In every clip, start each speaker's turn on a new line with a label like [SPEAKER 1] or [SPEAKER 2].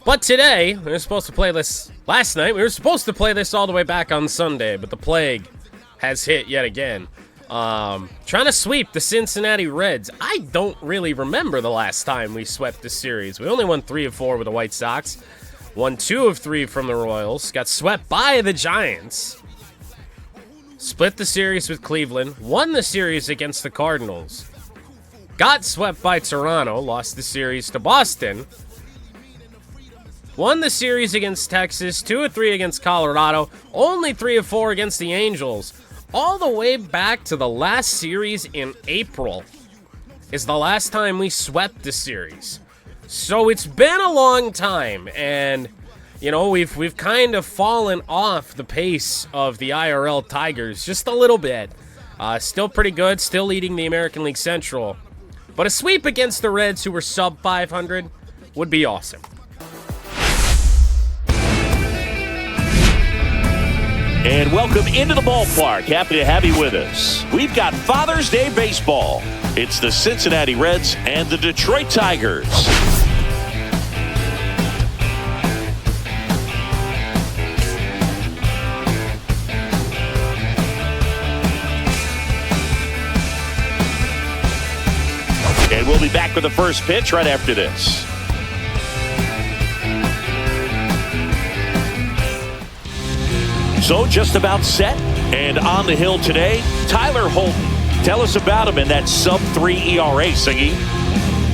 [SPEAKER 1] But today, we were supposed to play this last night. We were supposed to play this all the way back on Sunday, but the plague has hit yet again. Trying to sweep the Cincinnati Reds. I don't really remember the last time we swept the series. We only won 3 of 4 with the White Sox. Won 2 of 3 from the Royals. Got swept by the Giants. Split the series with Cleveland. Won the series against the Cardinals. Got swept by Toronto. Lost the series to Boston. Won the series against Texas. 2 of 3 against Colorado. Only 3 of 4 against the Angels. All the way back to the last series in April is the last time we swept the series. So it's been a long time, and you know, we've kind of fallen off the pace of the IRL Tigers just a little bit. Still pretty good, still leading the American League Central. But a sweep against the Reds, who were sub 500, would be awesome.
[SPEAKER 2] And welcome into the ballpark. Happy to have you with us. We've got Father's Day baseball. It's the Cincinnati Reds and the Detroit Tigers. And we'll be back with the first pitch right after this. So just about set and on the hill today, Tyler Holton. Tell us about him in that sub-3 ERA, Siggy.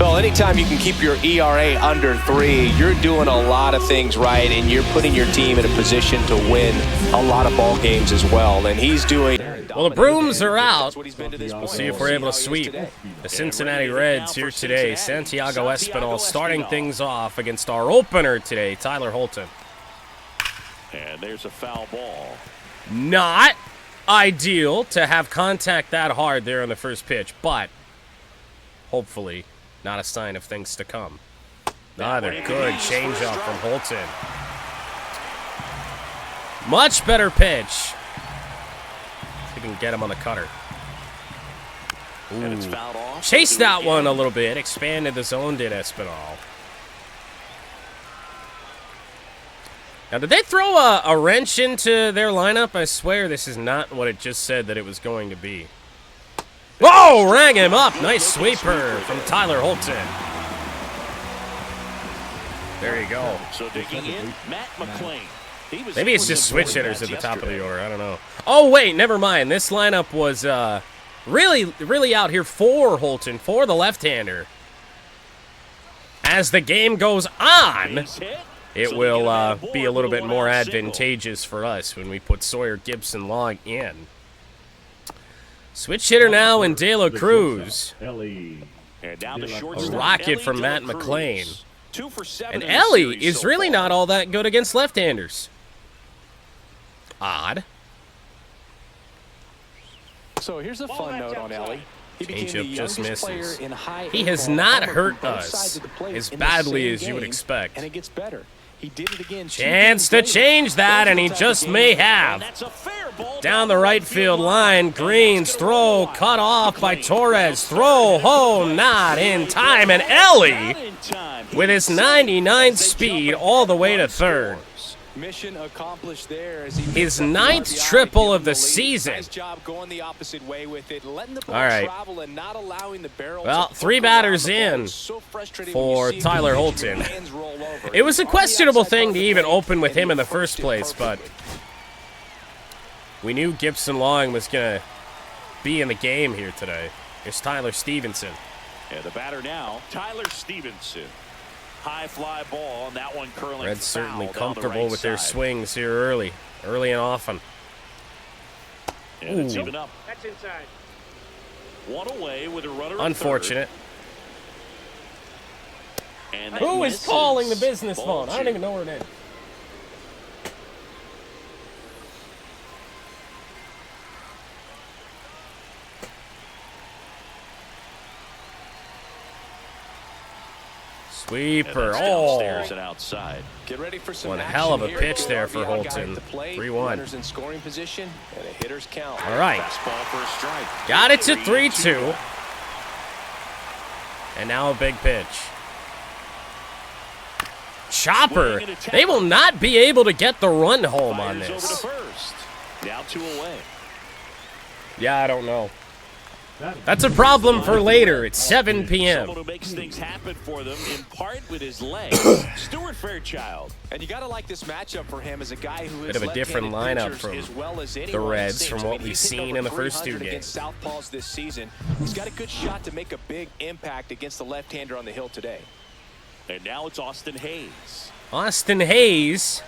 [SPEAKER 3] Well, anytime you can keep your ERA under 3, you're doing a lot of things right, and you're putting your team in a position to win a lot of ball games as well. And he's doing...
[SPEAKER 1] Well, the brooms are out. We'll see if we're able to sweep the Cincinnati Reds here today. Santiago Espinal starting things off against our opener today, Tyler Holton.
[SPEAKER 2] And there's a foul ball.
[SPEAKER 1] Not ideal to have contact that hard there on the first pitch, but hopefully not a sign of things to come. Another good changeup from Holton. Much better pitch. See if we can get him on the cutter. Ooh. Chased that one a little bit. Expanded the zone, did Espinal. Now, did they throw a wrench into their lineup? I swear this is not what it just said that it was going to be. Whoa! Rang him up. Nice sweeper from Tyler Holton. There you go.
[SPEAKER 2] So digging in, Matt McClain.
[SPEAKER 1] Maybe it's just switch hitters at the top of the order. I don't know. Oh, wait. Never mind. This lineup was really out here for Holton, for the left-hander. As the game goes on, it will be a little bit more advantageous for us when we put Sawyer, Gipson-Long in. Switch hitter now in De La Cruz. A rocket from Matt McClain. And Ellie is really not all that good against left-handers. Odd.
[SPEAKER 3] So here's a fun note on Ellie.
[SPEAKER 1] Changeup just misses. He has not hurt us as badly as you would expect.
[SPEAKER 3] And it gets better. He did it again.
[SPEAKER 1] Chance to change that, and he just may have. Down the right field line, Green's throw cut off by Torres. Throw home, not in time, and Ellie with his 99 speed all the way to third.
[SPEAKER 3] Mission accomplished there.
[SPEAKER 1] His 9th triple of the season. All right. Well, 3 batters in for Tyler Holton. It was a questionable thing to even open with him in the first place, but we knew Gipson-Long was going to be in the game here today. Here's Tyler Stevenson.
[SPEAKER 2] And the batter now, Tyler Stevenson. High fly ball, and that one curling.
[SPEAKER 1] Reds certainly comfortable with their swings here early and often.
[SPEAKER 2] And it's even up. That's inside. One away with a runner.
[SPEAKER 1] Unfortunate. And who is calling the business phone? I don't even know where it is. Sweeper. Oh,
[SPEAKER 2] and outside.
[SPEAKER 3] Get ready for some
[SPEAKER 1] one hell of a pitch there for Holton. 3-1.
[SPEAKER 3] In scoring position and a hitter's count.
[SPEAKER 1] All right. Got it to 3-2. And now a big pitch. chopper. They will not be able to get the run home on this.
[SPEAKER 2] Now 2 away.
[SPEAKER 1] Yeah, I don't know. That's a problem for later. It's 7 p.m.
[SPEAKER 2] Someone who makes things happen for them in part with his legs. Stuart Fairchild.
[SPEAKER 3] And you got to like this matchup for him as a guy who is
[SPEAKER 1] Bit of a different lineup from the Reds from what we've seen in the first 2 games.
[SPEAKER 3] Southpaws this season. He's got a good shot to make a big impact against the left-hander on the hill today.
[SPEAKER 2] And now it's Austin Hayes.
[SPEAKER 1] Austin Hayes,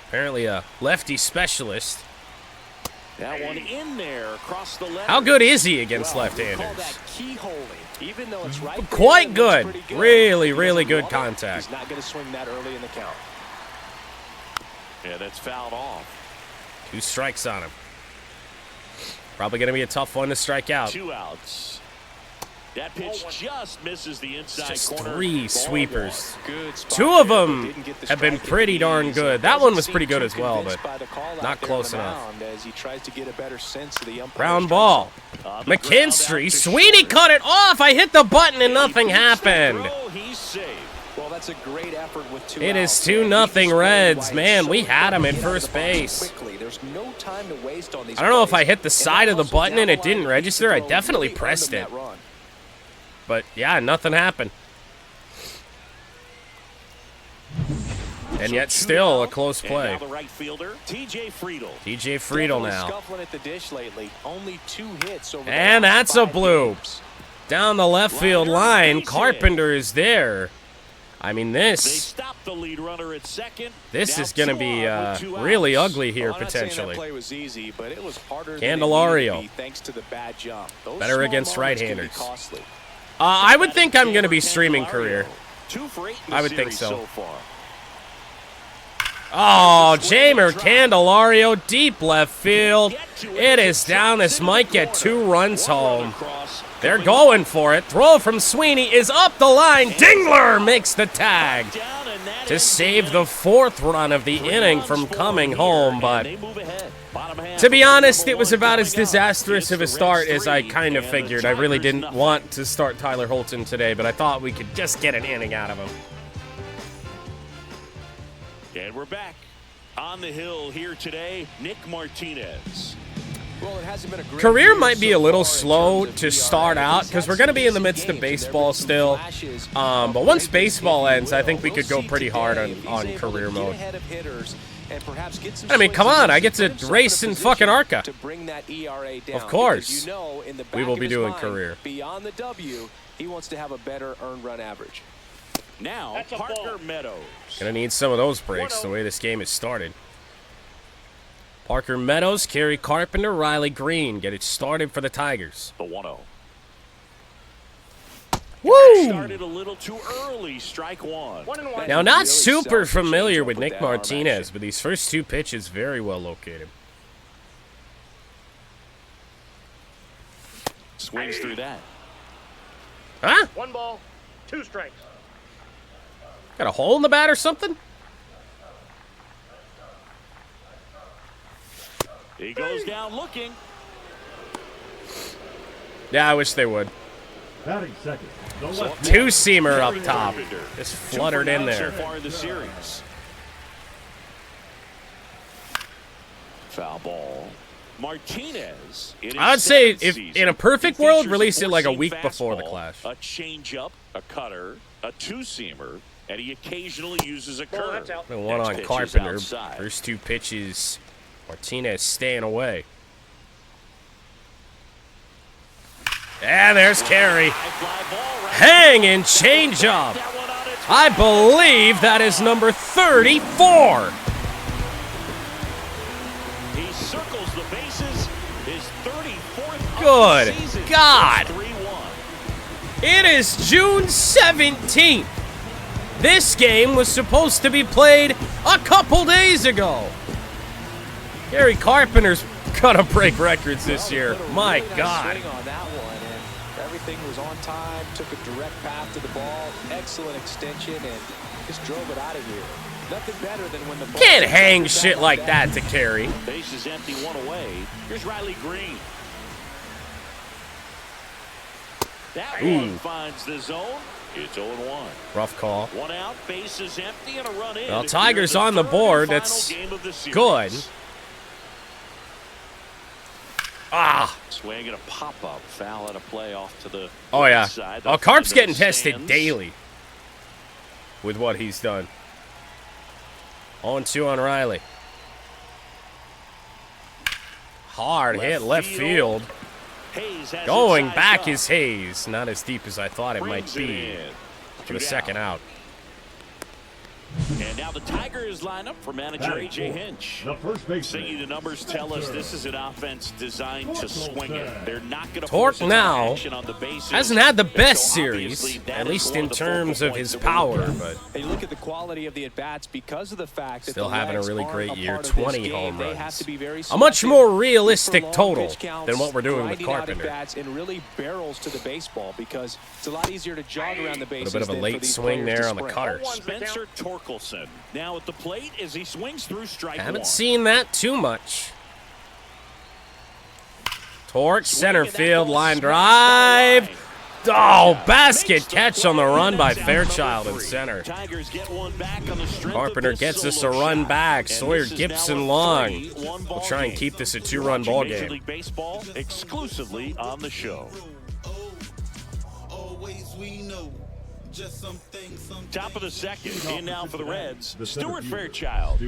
[SPEAKER 1] apparently a lefty specialist.
[SPEAKER 2] That one in there across the left.
[SPEAKER 1] How good is he against left-handers?
[SPEAKER 3] Even though it's right
[SPEAKER 1] Quite good. Really, really good contact.
[SPEAKER 3] He's not going to swing that early in the count.
[SPEAKER 2] Yeah, that's fouled off.
[SPEAKER 1] 2 strikes on him. Probably going to be a tough one to strike out.
[SPEAKER 2] 2 outs. That pitch just misses the inside
[SPEAKER 1] Just
[SPEAKER 2] corner.
[SPEAKER 1] 3 sweepers. 2 of them have been pretty darn good. That one was pretty good as well, but not close enough. Ground ball. McKinstry. Sweeney cut it off. I hit the button and nothing happened.
[SPEAKER 3] Well, that's a great effort with 2
[SPEAKER 1] It is
[SPEAKER 3] outs.
[SPEAKER 1] 2-0 Reds. Man, we had him at first base. I don't know if I hit the side of the button and it didn't register. I definitely pressed it. But, yeah, nothing happened. And yet still a close play.
[SPEAKER 2] TJ
[SPEAKER 1] Friedel now. And that's a bloop. Down the left field line, Carpenter is there. I mean, this is going to be really ugly here, potentially. Candelario. Better against right-handers. I would think I'm going to be streaming career. I would think so. Oh, Jamer Candelario, deep left field. It is down. This might get 2 runs home. They're going for it. Throw from Sweeney is up the line. Dingler makes the tag to save the 4th run of the inning from coming home. But to be honest, it was about as disastrous of a start as I kind of figured. I really didn't want to start Tyler Holton today, but I thought we could just get an inning out of him.
[SPEAKER 2] And we're back on the hill here today. Nick Martinez.
[SPEAKER 3] Well, it hasn't been a great
[SPEAKER 1] Career might be a little slow to start out because we're going to be in the midst of baseball still. But once baseball ends, I think we could go pretty hard on career mode. I mean, come on, I get to race in fucking ARCA. Of course, we will be doing career.
[SPEAKER 3] Beyond the W, he wants to have a better earned run average.
[SPEAKER 2] Now, Parker Meadows.
[SPEAKER 1] Gonna need some of those breaks the way this game is started. Parker Meadows, Kerry Carpenter, Riley Green get it started for the Tigers.
[SPEAKER 2] The 1-0.
[SPEAKER 1] Woo!
[SPEAKER 2] Started a little too early, strike 1.
[SPEAKER 1] Now, not super familiar with Nick Martinez, but these first 2 pitches very well located.
[SPEAKER 2] Swings through that.
[SPEAKER 1] Huh?
[SPEAKER 4] 1 ball, 2 strikes.
[SPEAKER 1] Got a hole in the bat or something?
[SPEAKER 2] He goes down looking.
[SPEAKER 1] Yeah, I wish they would.
[SPEAKER 4] Batting second.
[SPEAKER 1] 2-seamer up top. Just fluttered in there.
[SPEAKER 2] So far in the series. Foul ball. Martinez.
[SPEAKER 1] I would say, if in a perfect world, release it like a week before the Clash.
[SPEAKER 2] A changeup, a cutter, a 2-seamer, and he occasionally uses a curve.
[SPEAKER 1] The one on Carpenter. First 2 pitches, Martinez staying away. And there's Kerry. Hanging changeup. I believe that is number 34.
[SPEAKER 2] He circles the bases. His 34th
[SPEAKER 1] Good
[SPEAKER 2] season.
[SPEAKER 1] God.
[SPEAKER 2] 3-1.
[SPEAKER 1] It is June 17th. This game was supposed to be played a couple days ago. Gary Carpenter's gonna break records this year. My God.
[SPEAKER 3] Everything was on time, took a direct path to the ball, excellent extension, and just drove it out of here. Nothing better than when the ball
[SPEAKER 1] Can't hang shit like that to Kerry.
[SPEAKER 2] Base is empty, 1 away. Here's Riley Green. That one finds the zone, It's 0-1.
[SPEAKER 1] Rough call.
[SPEAKER 2] One out, base is empty, and a run in.
[SPEAKER 1] Well, Tigers on the board. That's good. Ah.
[SPEAKER 2] Swing and a pop-up. Foul and a play off to the
[SPEAKER 1] Oh, yeah.
[SPEAKER 2] side.
[SPEAKER 1] Oh, Carp's getting tested daily with what he's done. 0-2 on Riley. Hard hit left field. Going back is Hayes. Not as deep as I thought it might be for the second out.
[SPEAKER 2] And now the Tigers line up for manager A.J. Hinch.
[SPEAKER 4] The first baseman.
[SPEAKER 2] Seeing the numbers tell us this is an offense designed to swing it. They're not going to
[SPEAKER 1] Torque
[SPEAKER 2] force
[SPEAKER 1] now
[SPEAKER 2] action on the bases.
[SPEAKER 1] hasn't had the best
[SPEAKER 2] So
[SPEAKER 1] series,
[SPEAKER 2] obviously that
[SPEAKER 1] at
[SPEAKER 2] is
[SPEAKER 1] least
[SPEAKER 2] one
[SPEAKER 1] in
[SPEAKER 2] of the
[SPEAKER 1] terms
[SPEAKER 2] focal
[SPEAKER 1] of his
[SPEAKER 2] points that we're
[SPEAKER 1] power,
[SPEAKER 2] looking
[SPEAKER 1] but
[SPEAKER 3] And you look at the quality of the at-bats because of the fact that
[SPEAKER 1] still
[SPEAKER 3] the
[SPEAKER 1] having a
[SPEAKER 3] legs
[SPEAKER 1] really
[SPEAKER 3] aren't
[SPEAKER 1] great
[SPEAKER 3] a
[SPEAKER 1] year,
[SPEAKER 3] part of this
[SPEAKER 1] 20
[SPEAKER 3] game.
[SPEAKER 1] home
[SPEAKER 3] They have
[SPEAKER 1] runs.
[SPEAKER 3] to be very
[SPEAKER 1] A much
[SPEAKER 3] selective,
[SPEAKER 1] more
[SPEAKER 3] look for
[SPEAKER 1] realistic
[SPEAKER 3] long
[SPEAKER 1] total
[SPEAKER 3] pitch counts,
[SPEAKER 1] than what we're doing with
[SPEAKER 3] grinding out
[SPEAKER 1] Carpenter.
[SPEAKER 3] at-bats, and really barrels to the baseball because it's a lot easier to jog around the
[SPEAKER 1] A
[SPEAKER 3] bases
[SPEAKER 1] little bit of a
[SPEAKER 3] than for
[SPEAKER 1] late
[SPEAKER 3] these
[SPEAKER 1] swing
[SPEAKER 3] players to
[SPEAKER 1] there on the
[SPEAKER 3] sprint.
[SPEAKER 1] cutter.
[SPEAKER 2] Spencer Torkelson now at the plate as he swings through strike one.
[SPEAKER 1] Haven't seen that too much. Torque, center field, line drive. Oh, basket catch on the run by Fairchild in center. Carpenter gets us a run back. Sawyer, Gipson-Long. We'll try and keep this a 2-run ball game.
[SPEAKER 2] Baseball exclusively on the show. Top of the second, in now for the Reds, Stuart Fairchild.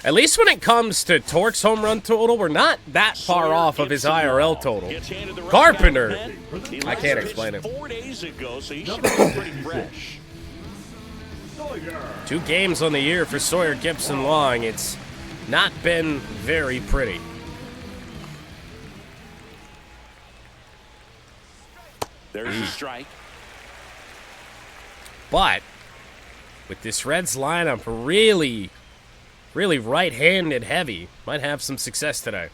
[SPEAKER 1] At least when it comes to Torque's home run total, we're not that far off of his IRL total. Carpenter, I can't explain it.
[SPEAKER 2] 4 days ago, so he should be pretty fresh.
[SPEAKER 1] 2 games on the year for Sawyer Gipson-Long. It's not been very pretty.
[SPEAKER 2] There's a strike.
[SPEAKER 1] But with this Reds lineup really right-handed heavy, might have some success today.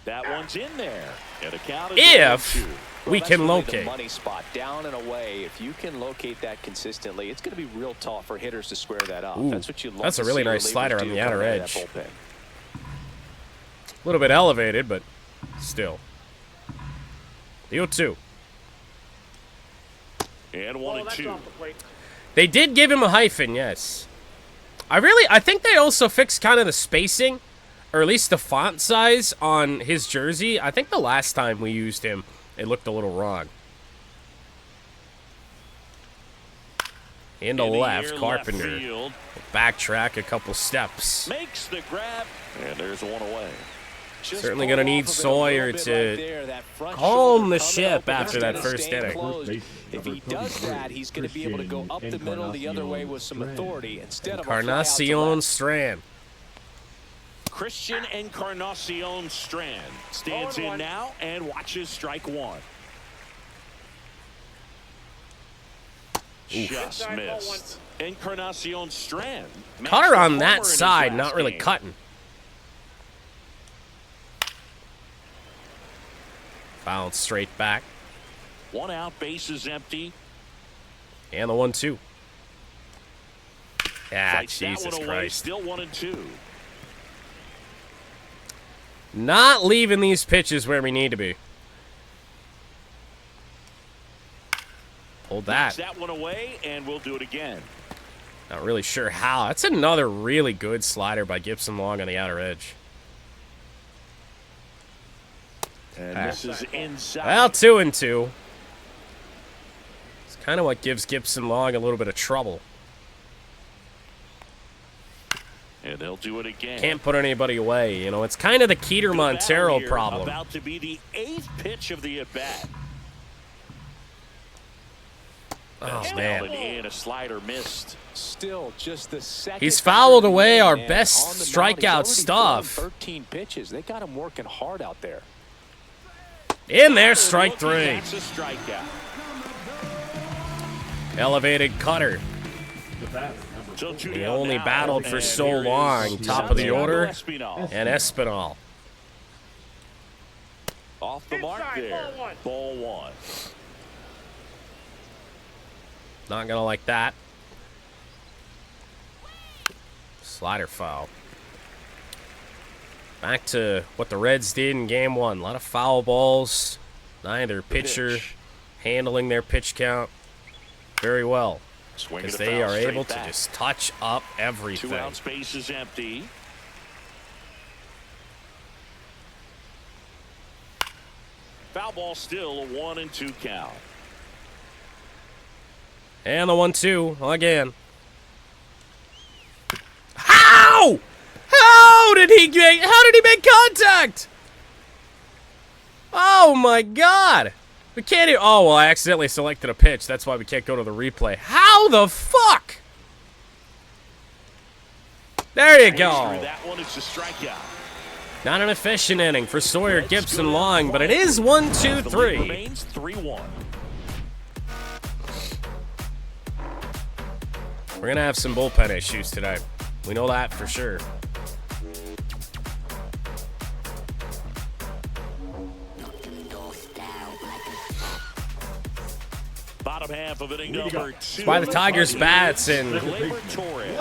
[SPEAKER 2] That one's in there. And a count is
[SPEAKER 1] If
[SPEAKER 2] 0-2.
[SPEAKER 1] we
[SPEAKER 3] That's
[SPEAKER 1] can
[SPEAKER 3] really
[SPEAKER 1] locate.
[SPEAKER 3] the money spot, down and away. If you can locate that consistently, it's going to be real tough for hitters to square that up.
[SPEAKER 1] Ooh,
[SPEAKER 3] That's what you love
[SPEAKER 1] that's
[SPEAKER 3] to
[SPEAKER 1] a really
[SPEAKER 3] see
[SPEAKER 1] nice
[SPEAKER 3] relievers
[SPEAKER 1] slider on
[SPEAKER 3] do
[SPEAKER 1] the outer
[SPEAKER 3] coming out of that
[SPEAKER 1] edge.
[SPEAKER 3] bullpen.
[SPEAKER 1] A little bit elevated, but still. The 0-2.
[SPEAKER 2] And
[SPEAKER 4] Oh,
[SPEAKER 2] 1 and
[SPEAKER 4] that's
[SPEAKER 2] 2.
[SPEAKER 4] off the plate.
[SPEAKER 1] They did give him a hyphen, yes. I think they also fixed kind of the spacing, or at least the font size on his jersey. I think the last time we used him, it looked a little wrong. Into
[SPEAKER 2] In the
[SPEAKER 1] left,
[SPEAKER 2] air,
[SPEAKER 1] Carpenter.
[SPEAKER 2] left field.
[SPEAKER 1] Backtrack a couple steps.
[SPEAKER 2] Makes the grab. And there's one away.
[SPEAKER 3] Just
[SPEAKER 1] Certainly
[SPEAKER 3] pull
[SPEAKER 1] gonna need
[SPEAKER 3] off of it a
[SPEAKER 1] Sawyer
[SPEAKER 3] little bit
[SPEAKER 1] to
[SPEAKER 3] right there, that front
[SPEAKER 1] calm
[SPEAKER 3] shoulder
[SPEAKER 1] the
[SPEAKER 3] coming
[SPEAKER 1] ship
[SPEAKER 3] up and
[SPEAKER 1] after that
[SPEAKER 3] instead of
[SPEAKER 1] first
[SPEAKER 3] staying
[SPEAKER 1] inning.
[SPEAKER 3] closed. If he does that, he's going to be able to go up the middle the other way with some authority instead of a fly out to
[SPEAKER 1] Encarnacion
[SPEAKER 3] left.
[SPEAKER 1] Strand.
[SPEAKER 2] Christian Encarnacion Strand stands in now and watches strike one. Just missed. Encarnacion Strand.
[SPEAKER 1] Cutter on that
[SPEAKER 2] Homer in his
[SPEAKER 1] side,
[SPEAKER 2] last
[SPEAKER 1] not really
[SPEAKER 2] game.
[SPEAKER 1] cutting. Bounce straight back.
[SPEAKER 2] One out, base is empty.
[SPEAKER 1] And the 1-2. Ah,
[SPEAKER 2] Fights that
[SPEAKER 1] Jesus
[SPEAKER 2] one away.
[SPEAKER 1] Christ.
[SPEAKER 2] Still 1 and 2.
[SPEAKER 1] Not leaving these pitches where we need to be. Hold
[SPEAKER 2] Knocks
[SPEAKER 1] that.
[SPEAKER 2] that one away, and we'll do it again.
[SPEAKER 1] Not really sure how. That's another really good slider by Gipson-Long on the outer edge.
[SPEAKER 2] And this is inside.
[SPEAKER 1] Well, 2-2. It's kind of what gives Gipson-Long a little bit of trouble.
[SPEAKER 2] And they'll do it again.
[SPEAKER 1] Can't put anybody away. You know, it's kind of the Keter Montero
[SPEAKER 2] Here,
[SPEAKER 1] problem.
[SPEAKER 2] About to be the 8th pitch of the at-bat.
[SPEAKER 1] Oh, man.
[SPEAKER 2] And a slider missed.
[SPEAKER 3] Still just the second.
[SPEAKER 1] He's fouled away our
[SPEAKER 3] man.
[SPEAKER 1] best
[SPEAKER 3] On the mound, he's
[SPEAKER 1] strikeout
[SPEAKER 3] already
[SPEAKER 1] stuff.
[SPEAKER 3] thrown 13 pitches. They got him working hard out there.
[SPEAKER 1] In there, strike
[SPEAKER 2] Looking,
[SPEAKER 1] 3.
[SPEAKER 2] That's a strikeout.
[SPEAKER 1] Elevated cutter.
[SPEAKER 2] So two
[SPEAKER 1] He
[SPEAKER 2] down
[SPEAKER 1] only
[SPEAKER 2] now,
[SPEAKER 1] battled for
[SPEAKER 2] and
[SPEAKER 1] so
[SPEAKER 2] here is
[SPEAKER 1] long. Top of the
[SPEAKER 2] Santiago
[SPEAKER 1] order.
[SPEAKER 2] Espinal.
[SPEAKER 1] And Espinal.
[SPEAKER 2] Off the mark
[SPEAKER 4] Inside,
[SPEAKER 2] there.
[SPEAKER 4] ball one.
[SPEAKER 2] Ball 1.
[SPEAKER 1] Not gonna like that. Slider foul. Back to what the Reds did in game 1. A lot of foul balls. Neither pitcher handling their pitch count very well.
[SPEAKER 2] Swing
[SPEAKER 1] Because
[SPEAKER 2] and a
[SPEAKER 1] they
[SPEAKER 2] foul
[SPEAKER 1] are
[SPEAKER 2] straight
[SPEAKER 1] able to
[SPEAKER 2] back.
[SPEAKER 1] just touch up everything.
[SPEAKER 2] 2 out, space is empty. Foul ball, still a 1-2 count.
[SPEAKER 1] And the 1-2 again. How? How did he make contact? Oh my God. We can't even, oh, well, I accidentally selected a pitch. That's why we can't go to the replay. How the fuck? There you go.
[SPEAKER 2] That one is a strikeout.
[SPEAKER 1] Not an efficient inning for Sawyer Gipson-Long, but it is 1-2-3.
[SPEAKER 2] The lead remains 3-1.
[SPEAKER 1] We're going to have some bullpen issues tonight. We know that for sure.
[SPEAKER 2] Bottom half of inning number 2.
[SPEAKER 1] That's why the Tigers bats and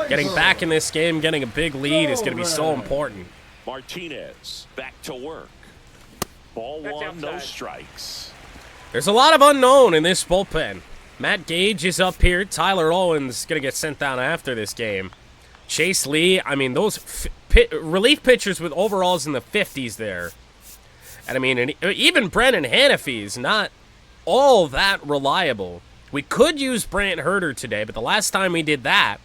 [SPEAKER 1] getting back in this game, getting a big lead is going to be so important.
[SPEAKER 2] Martinez back to work. Ball 1, no strikes.
[SPEAKER 1] There's a lot of unknown in this bullpen. Matt Gage is up here. Tyler Owens is going to get sent down after this game. Chase Lee, I mean, those relief pitchers with overalls in the 50s there. And I mean, even Brennan Hanafy is not all that reliable. We could use Brant Herter today, but the last time we did that,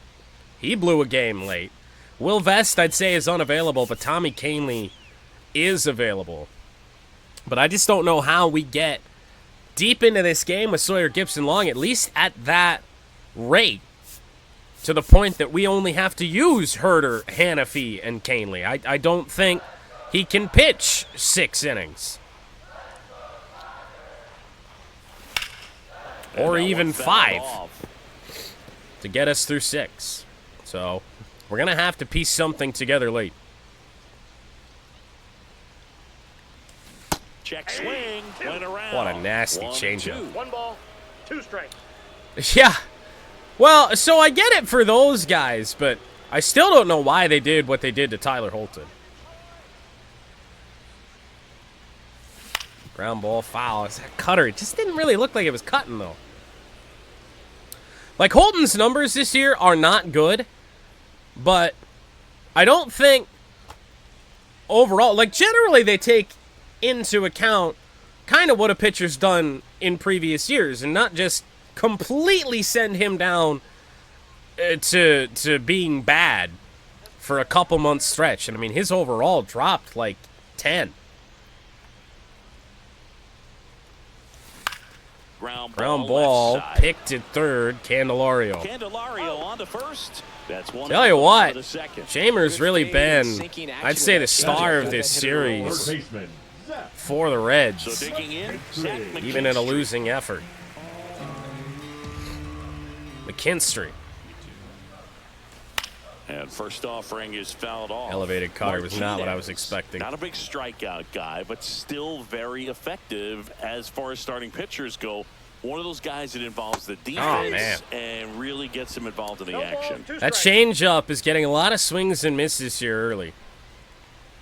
[SPEAKER 1] he blew a game late. Will Vest, I'd say, is unavailable, but Tommy Canley is available. But I just don't know how we get deep into this game with Sawyer Gipson-Long, at least at that rate, to the point that we only have to use Herter, Hanafy, and Canley. I don't think he can pitch 6 innings. Or even 5 to get us through 6. So we're going to have to piece something together late.
[SPEAKER 2] Check swing, went around.
[SPEAKER 1] What a nasty changeup.
[SPEAKER 4] 1 ball, 2 strikes.
[SPEAKER 1] Yeah. Well, so I get it for those guys, but I still don't know why they did what they did to Tyler Holton. Ground ball, foul. It's that cutter. It just didn't really look like it was cutting, though. Like, Holton's numbers this year are not good, but I don't think overall, like, generally they take into account kind of what a pitcher's done in previous years and not just completely send him down to being bad for a couple months stretch. And I mean, his overall dropped like 10.
[SPEAKER 2] Ground
[SPEAKER 1] ball picked at third. Candelario.
[SPEAKER 2] Candelario on to first. That's one.
[SPEAKER 1] Tell you what,
[SPEAKER 2] for the second.
[SPEAKER 1] Shamer's really been, I'd say, the star of this series for the
[SPEAKER 2] So
[SPEAKER 1] Reds,
[SPEAKER 2] digging in, Zach
[SPEAKER 1] even in a
[SPEAKER 2] McKinstry.
[SPEAKER 1] losing effort. McKinstry.
[SPEAKER 2] And first offering is fouled off.
[SPEAKER 1] Elevated cutter was not what I was
[SPEAKER 2] Martinez,
[SPEAKER 1] expecting.
[SPEAKER 2] Not a big strikeout guy, but still very effective as far as starting pitchers go. One of those guys that involves the defense and really gets him involved in the action.
[SPEAKER 1] That changeup is getting a lot of swings and misses here early.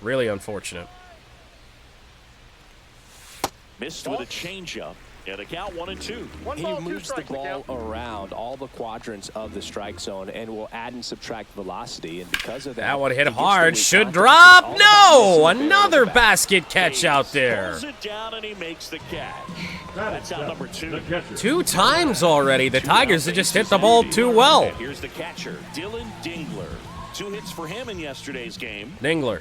[SPEAKER 1] Really unfortunate.
[SPEAKER 2] Missed with a changeup. And a count 1-2.
[SPEAKER 3] He moves the ball around all the quadrants of the strike zone and will add and subtract velocity. And because of that,
[SPEAKER 1] That one hit
[SPEAKER 3] he gets
[SPEAKER 1] hard.
[SPEAKER 3] the
[SPEAKER 1] Should
[SPEAKER 3] contact.
[SPEAKER 1] drop.
[SPEAKER 3] All
[SPEAKER 1] No!
[SPEAKER 3] about missing
[SPEAKER 1] Another
[SPEAKER 3] the
[SPEAKER 1] basket catch out there.
[SPEAKER 2] Pulls it down and he makes the catch. That's out number 2.
[SPEAKER 1] 2 times already. The Tigers have just hit the ball too well.
[SPEAKER 2] And here's the catcher, Dylan Dingler. 2 hits for him in yesterday's game.
[SPEAKER 1] Dingler.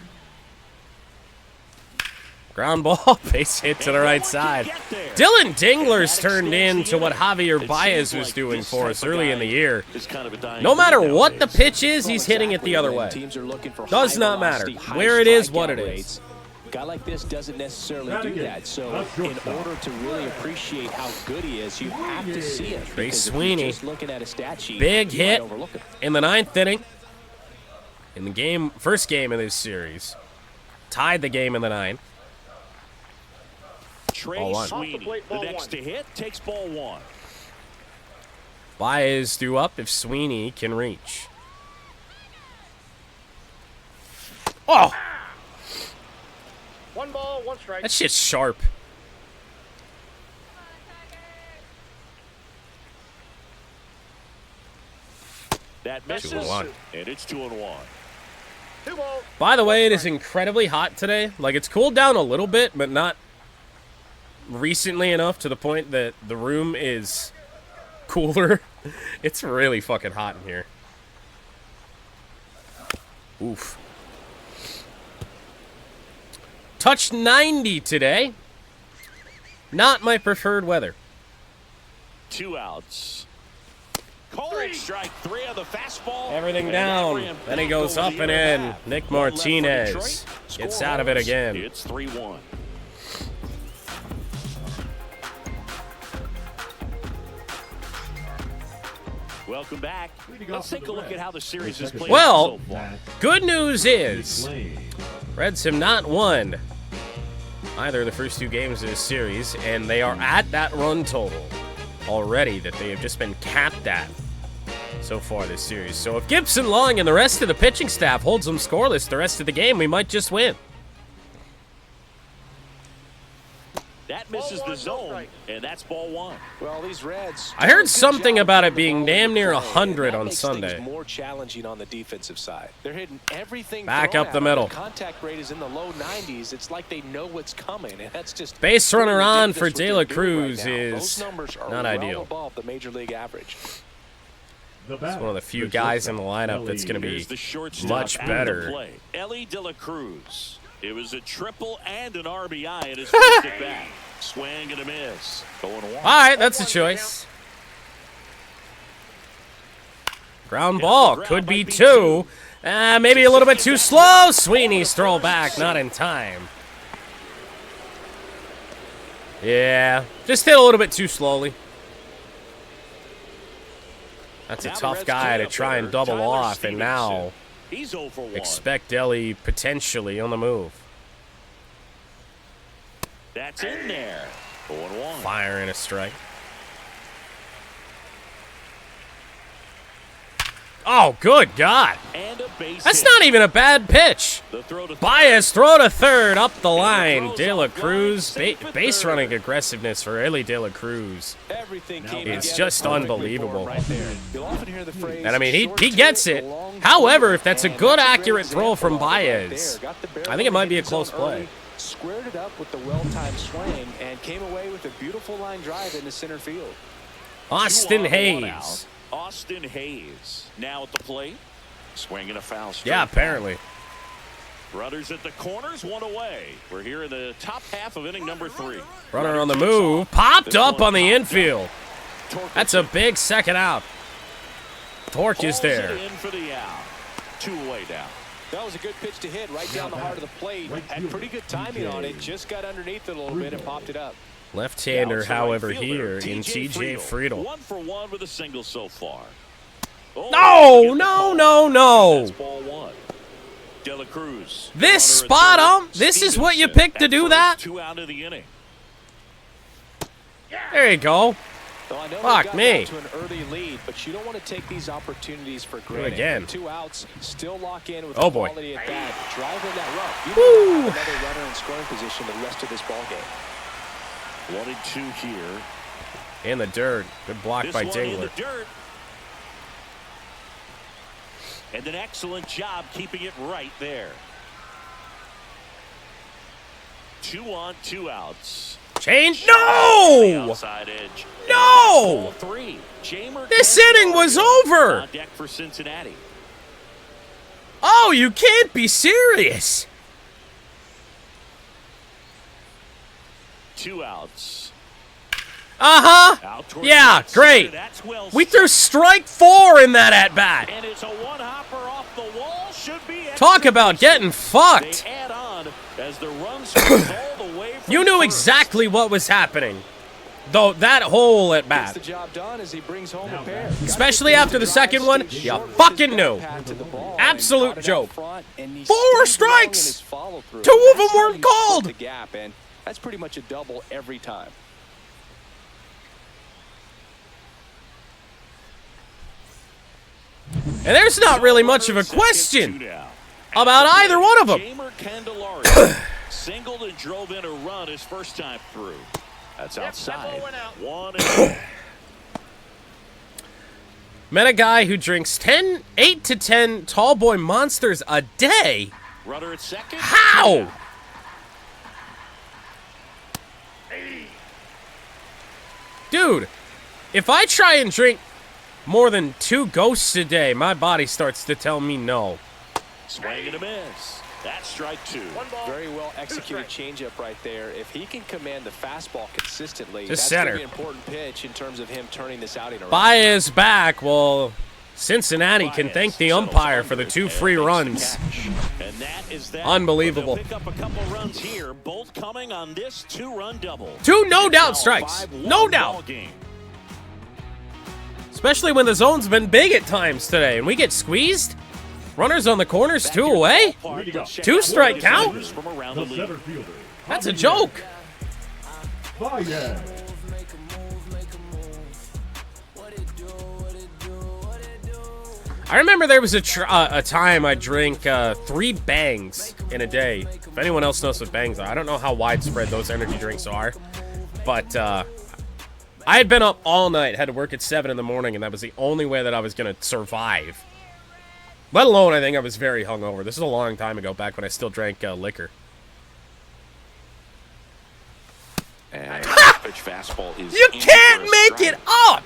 [SPEAKER 1] Ground ball, base hit to the right side. Dylan Dingler's turned into what Javier Baez was doing for us early in the year. No matter what the pitch is, he's hitting it the other way.
[SPEAKER 3] Teams are looking for
[SPEAKER 1] Does
[SPEAKER 3] high
[SPEAKER 1] not matter
[SPEAKER 3] velocity,
[SPEAKER 1] where
[SPEAKER 3] high
[SPEAKER 1] it is, what
[SPEAKER 3] strikeout
[SPEAKER 1] it is.
[SPEAKER 3] rates. A guy like this doesn't necessarily do that. So in order to really appreciate how good he is, you have to see it.
[SPEAKER 1] Trey
[SPEAKER 3] Because if
[SPEAKER 1] Sweeney.
[SPEAKER 3] you're just looking at a stat sheet,
[SPEAKER 1] Big
[SPEAKER 3] you might
[SPEAKER 1] hit
[SPEAKER 3] overlook it.
[SPEAKER 1] in the 9th inning. In the game, first game of this series. Tied the game in the 9th.
[SPEAKER 2] Trey
[SPEAKER 1] Ball 1.
[SPEAKER 2] Sweeney, the next to hit, takes ball 1.
[SPEAKER 1] Baez due up if Sweeney can reach. Oh!
[SPEAKER 4] 1 ball, 1 strike.
[SPEAKER 1] That shit's sharp.
[SPEAKER 2] That misses,
[SPEAKER 1] 2-1.
[SPEAKER 2] and it's 2-1.
[SPEAKER 1] By the way, it is incredibly hot today. Like, it's cooled down a little bit, but not recently enough to the point that the room is cooler. It's really fucking hot in here. Oof. Touched 90 today. Not my preferred weather.
[SPEAKER 2] 2 outs. Cold strike 3 on the fastball.
[SPEAKER 1] Everything down. Then he goes up and in. Nick Martinez gets out of it again.
[SPEAKER 2] It's 3-1. Welcome back. Let's take a look at how the series is played
[SPEAKER 1] Well,
[SPEAKER 2] so far.
[SPEAKER 1] good news is Reds have not won either of the first 2 games of this series, and they are at that run total already that they have just been capped at so far this series. So if Gipson-Long and the rest of the pitching staff holds them scoreless the rest of the game, we might just win.
[SPEAKER 2] That misses the zone, and that's ball 1.
[SPEAKER 3] Well, these Reds.
[SPEAKER 1] I heard something about it being damn near 100 on Sunday.
[SPEAKER 3] More challenging on the defensive side. They're hitting everything
[SPEAKER 1] Back
[SPEAKER 3] thrown
[SPEAKER 1] up the
[SPEAKER 3] at them.
[SPEAKER 1] middle.
[SPEAKER 3] The contact rate is in the low 90s. It's like they know what's coming, and that's just
[SPEAKER 1] Base runner on for
[SPEAKER 3] ridiculous what
[SPEAKER 1] De
[SPEAKER 3] they're
[SPEAKER 1] La
[SPEAKER 3] doing right
[SPEAKER 1] Cruz
[SPEAKER 3] now.
[SPEAKER 1] is
[SPEAKER 3] Those numbers are
[SPEAKER 1] not
[SPEAKER 3] well
[SPEAKER 1] ideal.
[SPEAKER 3] above the major league average.
[SPEAKER 1] It's one of the few guys in the lineup that's going to be
[SPEAKER 2] Here's the shortstop
[SPEAKER 1] much
[SPEAKER 2] at
[SPEAKER 1] better.
[SPEAKER 2] the plate. Ellie De La Cruz. It was a triple and an RBI in his first at bat. Swing and a miss. Going 1.
[SPEAKER 1] All right, that's a choice. Ground ball could be 2. Maybe a little bit too slow. Sweeney's throw back, not in time. Yeah, just hit a little bit too slowly. That's a tough guy to try and double off, and now
[SPEAKER 2] He's 0 for 1.
[SPEAKER 1] expect Ellie potentially on the move.
[SPEAKER 2] That's in there. 0-1.
[SPEAKER 1] Firing a strike. Oh, good God.
[SPEAKER 2] And a base
[SPEAKER 1] That's
[SPEAKER 2] hit.
[SPEAKER 1] not even a bad pitch.
[SPEAKER 2] The throw to
[SPEAKER 1] Baez throw to third up the line. De La Cruz, base running aggressiveness for Ellie De La Cruz.
[SPEAKER 3] Everything came
[SPEAKER 1] It's
[SPEAKER 3] together
[SPEAKER 1] just
[SPEAKER 3] perfectly
[SPEAKER 1] unbelievable.
[SPEAKER 3] for him right there. You'll often hear the phrase,
[SPEAKER 1] And I mean, he
[SPEAKER 3] short
[SPEAKER 1] gets
[SPEAKER 3] two,
[SPEAKER 1] it.
[SPEAKER 3] the long
[SPEAKER 1] However,
[SPEAKER 3] two,
[SPEAKER 1] if that's a
[SPEAKER 3] and
[SPEAKER 1] good,
[SPEAKER 3] that's a great
[SPEAKER 1] accurate throw from
[SPEAKER 3] example of it right
[SPEAKER 1] Baez,
[SPEAKER 3] there. Got the barrel
[SPEAKER 1] I think it might be a
[SPEAKER 3] in the
[SPEAKER 1] close
[SPEAKER 3] zone
[SPEAKER 1] play.
[SPEAKER 3] early, squared it up with the well-timed swing, and came away with a beautiful line drive into center field.
[SPEAKER 1] Austin
[SPEAKER 2] 2 on, 1
[SPEAKER 1] Hayes.
[SPEAKER 2] out. Austin Hayes now at the plate. Swinging a foul strike.
[SPEAKER 1] Yeah, apparently.
[SPEAKER 2] Runners at the corners, 1 away. We're here in the top half of inning number 3.
[SPEAKER 1] Runner on the move. Popped up on the infield. That's a big second out. Torque is there.
[SPEAKER 2] In for the out. 2 away now.
[SPEAKER 3] That was a good pitch to hit right down the heart of the plate. Had pretty good timing on it. Just got underneath it a little bit and popped it up.
[SPEAKER 1] Left-hander,
[SPEAKER 2] Outside
[SPEAKER 1] however,
[SPEAKER 2] fielder,
[SPEAKER 1] here in TJ Friedel.
[SPEAKER 2] 1 for 1 with a single so far. Oh,
[SPEAKER 1] No, no, no, no.
[SPEAKER 2] That's ball 1. De La Cruz.
[SPEAKER 1] This
[SPEAKER 2] Runner at
[SPEAKER 1] spot
[SPEAKER 2] third.
[SPEAKER 1] on? This is what you
[SPEAKER 2] Stevenson
[SPEAKER 1] picked to
[SPEAKER 2] at
[SPEAKER 1] do
[SPEAKER 2] first,
[SPEAKER 1] that?
[SPEAKER 2] 2 out of the inning.
[SPEAKER 1] There you go.
[SPEAKER 3] Well, I know
[SPEAKER 1] Fuck
[SPEAKER 3] they got
[SPEAKER 1] me.
[SPEAKER 3] down to an early lead, but you don't want to take these opportunities for granted.
[SPEAKER 1] again.
[SPEAKER 3] 2 outs, still lock in with
[SPEAKER 1] Oh,
[SPEAKER 3] a
[SPEAKER 1] boy.
[SPEAKER 3] quality at bat. Drive in that run. You
[SPEAKER 1] Woo.
[SPEAKER 3] don't have another runner in scoring position the rest of this ball game.
[SPEAKER 2] 1 and 2 here.
[SPEAKER 1] In the dirt. Good block
[SPEAKER 2] This
[SPEAKER 1] by
[SPEAKER 2] one in
[SPEAKER 1] Dingler.
[SPEAKER 2] the dirt. And an excellent job keeping it right there. 2 on, 2 outs.
[SPEAKER 1] Change? No!
[SPEAKER 2] Outside edge.
[SPEAKER 1] No!
[SPEAKER 2] Ball 3. Jamer
[SPEAKER 1] This
[SPEAKER 2] Kendall
[SPEAKER 1] inning was over.
[SPEAKER 2] on deck for Cincinnati.
[SPEAKER 1] Oh, you can't be serious.
[SPEAKER 2] 2 outs.
[SPEAKER 1] Uh-huh.
[SPEAKER 2] Out towards
[SPEAKER 1] Yeah,
[SPEAKER 2] the
[SPEAKER 1] great.
[SPEAKER 2] That's well
[SPEAKER 1] We
[SPEAKER 2] set.
[SPEAKER 1] through strike 4 in that at-bat.
[SPEAKER 2] And it's a one-hopper off the wall. Should be
[SPEAKER 1] Talk about getting fucked.
[SPEAKER 2] They add on as the run scores all the way from
[SPEAKER 1] You knew
[SPEAKER 2] first.
[SPEAKER 1] exactly what was happening. Though that whole
[SPEAKER 3] Gets
[SPEAKER 1] at-bat.
[SPEAKER 3] the job done as he brings home a pair.
[SPEAKER 1] Especially after the second one, you fucking knew. Absolute joke. 4 strikes. 2 of them weren't called.
[SPEAKER 3] The gap, and that's pretty much a double every time.
[SPEAKER 1] And there's not really much of a question about either one of them.
[SPEAKER 2] Jamer Candelario singled and drove in a run his first time through. That's outside. 1 and
[SPEAKER 1] Met a guy who drinks 8 to 10 tall boy monsters a day.
[SPEAKER 2] Runner at second.
[SPEAKER 1] How? Dude, if I try and drink more than 2 ghosts a day, my body starts to tell me no.
[SPEAKER 2] Swing and a miss. That's strike 2.
[SPEAKER 3] Very well executed changeup right there. If he can command the fastball consistently, that's
[SPEAKER 1] center.
[SPEAKER 3] going to be an important pitch in terms of him turning this outing around.
[SPEAKER 1] Baez back. Well, Cincinnati can thank the umpire for the 2 free runs.
[SPEAKER 2] And that is that.
[SPEAKER 1] Unbelievable.
[SPEAKER 2] Pick up a couple runs here, both coming on this 2-run double.
[SPEAKER 1] 2 no-doubt strikes. No doubt. Especially when the zone's been big at times today, and we get squeezed. Runners on the corners, 2 away. 2 strike count.
[SPEAKER 4] The center fielder.
[SPEAKER 1] That's a joke.
[SPEAKER 4] Sawyer.
[SPEAKER 1] I remember there was a time I drank 3 bangs in a day. If anyone else knows what bangs are, I don't know how widespread those energy drinks are. But I had been up all night, had to work at 7 in the morning, and that was the only way that I was going to survive. Let alone, I think I was very hungover. This is a long time ago, back when I still drank liquor.
[SPEAKER 2] And pitch fastball is
[SPEAKER 1] You can't make it up!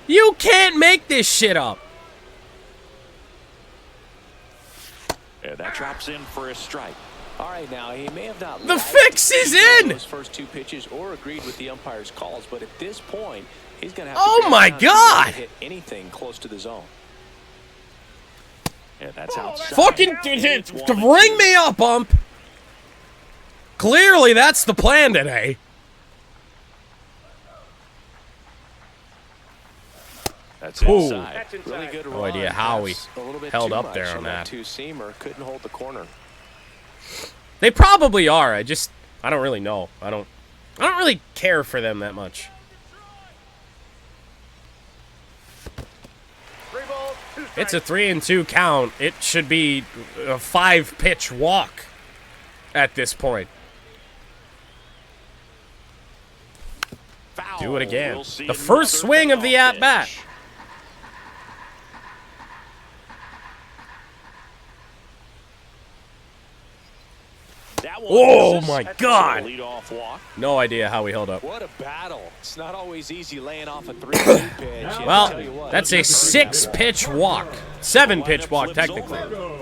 [SPEAKER 1] You can't make this shit up.
[SPEAKER 2] And that drops in for a strike.
[SPEAKER 3] All right, now he may have not.
[SPEAKER 1] The fix is in.
[SPEAKER 3] Those first 2 pitches or agreed with the umpire's calls, but at this point, he's going to have.
[SPEAKER 1] Oh my God!
[SPEAKER 3] Hit anything close to the zone.
[SPEAKER 2] And that's outside.
[SPEAKER 1] Fucking ring me up, ump. Clearly, that's the plan today.
[SPEAKER 2] That's
[SPEAKER 1] Ooh.
[SPEAKER 2] inside.
[SPEAKER 3] Really good
[SPEAKER 1] No idea how he held up there on that.
[SPEAKER 3] 2-seamer couldn't hold the corner.
[SPEAKER 1] They probably are. I don't really know. I don't really care for them that much.
[SPEAKER 4] 3 balls, 2 strikes.
[SPEAKER 1] It's a 3-2 count. It should be a 5-pitch walk at this point.
[SPEAKER 2] Foul.
[SPEAKER 1] Do it again.
[SPEAKER 2] We'll see
[SPEAKER 1] The first
[SPEAKER 2] another
[SPEAKER 1] swing of the
[SPEAKER 2] payoff
[SPEAKER 1] at-bat.
[SPEAKER 2] pitch. That one
[SPEAKER 1] Oh
[SPEAKER 2] misses.
[SPEAKER 1] my
[SPEAKER 2] That's
[SPEAKER 1] God.
[SPEAKER 2] a leadoff walk.
[SPEAKER 1] No idea how he held up.
[SPEAKER 3] What a battle. It's not always easy laying off a 3-2 pitch. And I'll
[SPEAKER 1] Well,
[SPEAKER 3] tell you what,
[SPEAKER 1] that's a 6-pitch walk. 7-pitch walk, technically.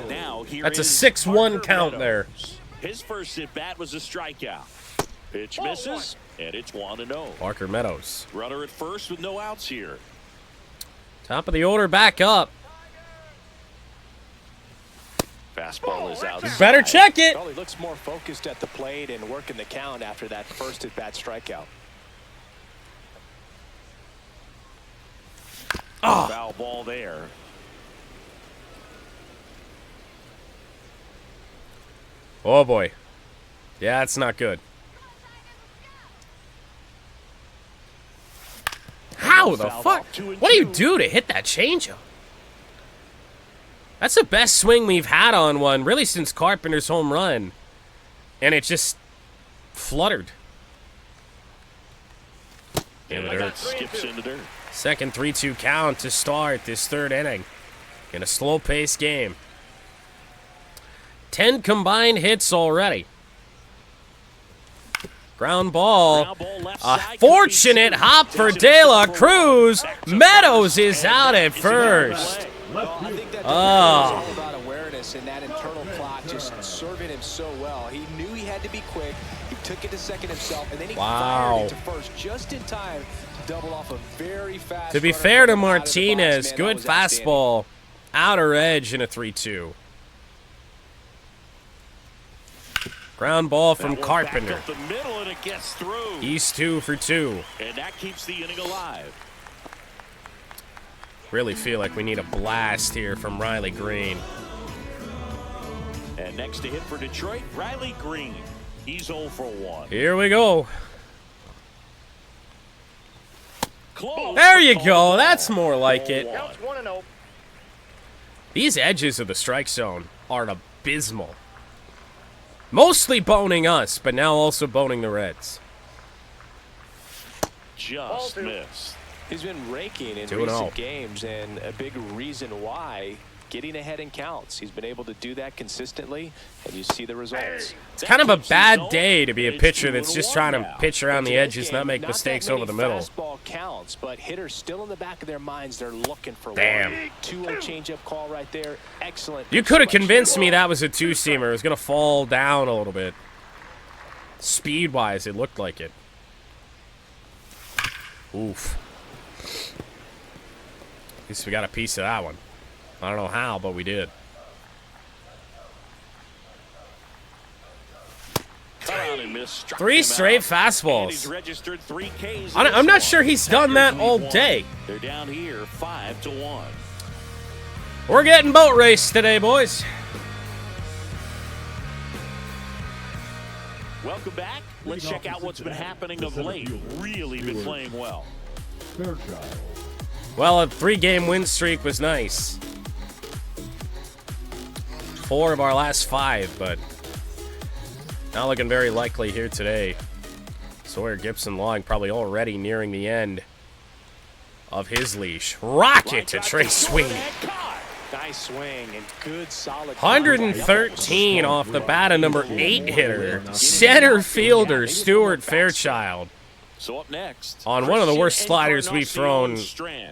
[SPEAKER 2] Now, here
[SPEAKER 1] That's a
[SPEAKER 2] is
[SPEAKER 1] 6-1
[SPEAKER 2] Parker
[SPEAKER 1] count there.
[SPEAKER 2] Meadows. His first at bat was a strikeout. Pitch misses, and it's 1-0.
[SPEAKER 1] Parker Meadows.
[SPEAKER 2] Runner at first with no outs here.
[SPEAKER 1] Top of the order, back up.
[SPEAKER 2] Fastball is out.
[SPEAKER 1] Better check it.
[SPEAKER 3] Well, he looks more focused at the plate and working the count after that first at-bat strikeout.
[SPEAKER 1] Oh.
[SPEAKER 2] Foul ball there.
[SPEAKER 1] Oh, boy. Yeah, it's not good. How the fuck? What do you do to hit that changeup? That's the best swing we've had on one, really, since Carpenter's home run. And it just fluttered.
[SPEAKER 2] And that skips into dirt.
[SPEAKER 1] Second 3-2 count to start this 3rd inning. In a slow-paced game. 10 combined hits already. Ground ball. A fortunate hop for De La Cruz. Meadows is out at first.
[SPEAKER 3] Well, I think that all about awareness and that internal clock just serving him so well. He knew he had to be quick. He took it to second himself, and then he fired it to first just in time to double off a very fast.
[SPEAKER 1] To be fair to Martinez, good fastball. Outer edge in a 3-2. Ground ball from Carpenter.
[SPEAKER 2] Back up the middle, and it gets through.
[SPEAKER 1] He's 2 for 2.
[SPEAKER 2] And that keeps the inning alive.
[SPEAKER 1] Really feel like we need a blast here from Riley Green.
[SPEAKER 2] And next to hit for Detroit, Riley Green. He's 0 for 1.
[SPEAKER 1] Here we go.
[SPEAKER 2] Close.
[SPEAKER 1] There you go. That's more like it.
[SPEAKER 4] Counts 1-0.
[SPEAKER 1] These edges of the strike zone are abysmal. Mostly boning us, but now also boning the Reds.
[SPEAKER 2] Just missed.
[SPEAKER 3] He's been raking in
[SPEAKER 1] 2-0.
[SPEAKER 3] recent games, and a big reason why, getting ahead in counts. He's been able to do that consistently, and you see the results.
[SPEAKER 1] It's kind of a bad day to be a pitcher that's just trying to pitch around the edges, not make mistakes over the middle.
[SPEAKER 3] Fastball counts, but hitters still in the back of their minds, they're looking for
[SPEAKER 1] Damn.
[SPEAKER 3] one. 2-0 changeup call right there. Excellent.
[SPEAKER 1] You could have convinced me that was a two-seamer. It was going to fall down a little bit. Speed-wise, it looked like it. Oof. At least we got a piece of that one. I don't know how, but we did. Three straight fastballs. I'm not sure he's done that all day.
[SPEAKER 2] They're down here 5-1.
[SPEAKER 1] We're getting boat race today, boys.
[SPEAKER 2] Welcome back. Let's check out what's been happening of late. Really been playing well.
[SPEAKER 4] Fairchild.
[SPEAKER 1] Well, a 3-game win streak was nice. 4 of our last 5, but not looking very likely here today. Sawyer Gipson-Long probably already nearing the end of his leash. Rocket to Trey Sweeney.
[SPEAKER 3] Nice swing and good solid.
[SPEAKER 1] 113 off the bat, a number 8 hitter. Center fielder Stuart Fairchild.
[SPEAKER 2] So up next,
[SPEAKER 1] on one of the worst sliders we've thrown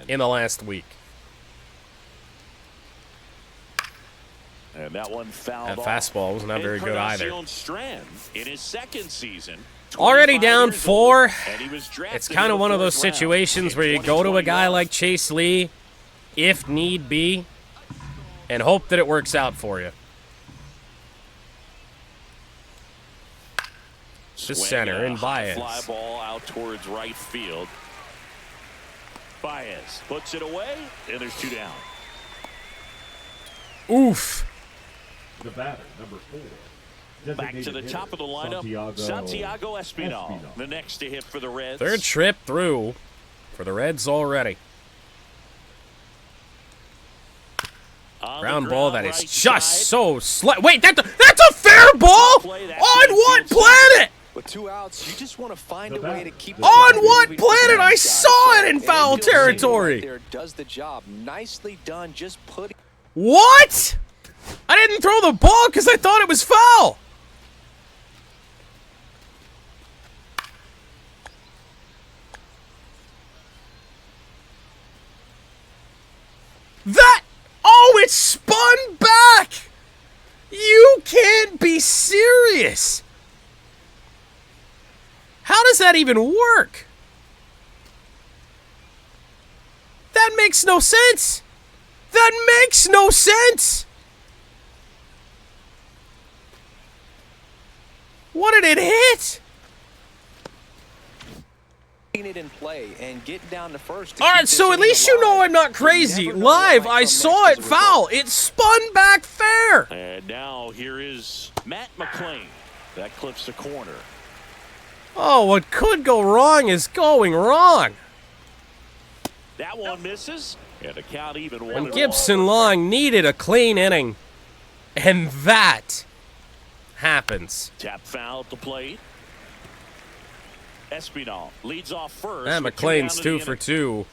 [SPEAKER 1] in the last week.
[SPEAKER 2] And that one fouled
[SPEAKER 1] That
[SPEAKER 2] off.
[SPEAKER 1] fastball was not very good either.
[SPEAKER 2] Strand in his second season.
[SPEAKER 1] Already down 4.
[SPEAKER 2] And he was drafted
[SPEAKER 1] It's kind of one of those situations where you go to a guy like Chase Lee, if need be, and hope that it works out for you. To center and Baez.
[SPEAKER 2] Fly ball out towards right field. Baez puts it away, and there's 2 down.
[SPEAKER 1] Oof.
[SPEAKER 4] The batter, number 4.
[SPEAKER 2] Back to the top of the lineup, Santiago Espinal. The next to hit for the Reds.
[SPEAKER 1] 3rd trip through for the Reds already. Ground ball that is
[SPEAKER 2] right
[SPEAKER 1] just
[SPEAKER 2] side.
[SPEAKER 1] so wait, that's a fair ball? On what planet?
[SPEAKER 3] With 2 outs, you just want to find a way to keep it
[SPEAKER 1] On what planet? I saw it in foul territory.
[SPEAKER 3] There does the job. Nicely done. Just putting.
[SPEAKER 1] What? I didn't throw the ball because I thought it was foul. Oh, it spun back. You can't be serious. How does that even work? That makes no sense. That makes no sense. What did it hit?
[SPEAKER 3] It in play and getting down to first.
[SPEAKER 1] All right, so at least you know I'm not crazy. Live, I saw it foul. It spun back fair.
[SPEAKER 2] And now here is Matt McClain. That clips the corner.
[SPEAKER 1] Oh, what could go wrong is going wrong.
[SPEAKER 2] That one misses. And the count even
[SPEAKER 1] When
[SPEAKER 2] 1-1.
[SPEAKER 1] Gipson-Long needed a clean inning, and that happens.
[SPEAKER 2] Tap foul at the plate. Espinal leads off first.
[SPEAKER 1] And
[SPEAKER 2] with
[SPEAKER 1] McClain's
[SPEAKER 2] 2 down
[SPEAKER 1] 2
[SPEAKER 2] in the
[SPEAKER 1] for
[SPEAKER 2] inning.
[SPEAKER 1] 2.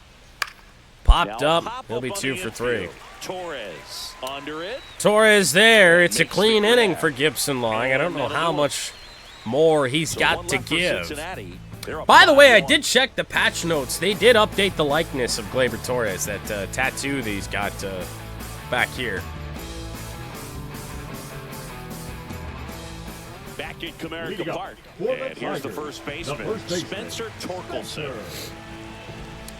[SPEAKER 1] Popped
[SPEAKER 2] Now
[SPEAKER 1] up.
[SPEAKER 2] pop
[SPEAKER 1] He'll be
[SPEAKER 2] on
[SPEAKER 1] 2
[SPEAKER 2] the
[SPEAKER 1] for 3.
[SPEAKER 2] infield. Torres under it.
[SPEAKER 1] Torres there. It's a
[SPEAKER 2] Makes
[SPEAKER 1] clean
[SPEAKER 2] the
[SPEAKER 1] inning
[SPEAKER 2] grab.
[SPEAKER 1] for Gipson-Long. I don't know
[SPEAKER 2] And
[SPEAKER 1] how
[SPEAKER 2] another
[SPEAKER 1] much more he's
[SPEAKER 2] So
[SPEAKER 1] got
[SPEAKER 2] one
[SPEAKER 1] to
[SPEAKER 2] left for
[SPEAKER 1] give.
[SPEAKER 2] Cincinnati. They're up
[SPEAKER 1] By the way, I
[SPEAKER 2] 5-1.
[SPEAKER 1] did check the patch notes. They did update the likeness of Gleyber Torres, that tattoo that he's got back here.
[SPEAKER 2] Back in Comerica
[SPEAKER 4] Leading up
[SPEAKER 2] Park.
[SPEAKER 4] for the
[SPEAKER 2] And here's the
[SPEAKER 4] Tigers,
[SPEAKER 2] first baseman,
[SPEAKER 4] the first baseman,
[SPEAKER 2] Spencer Torkelson.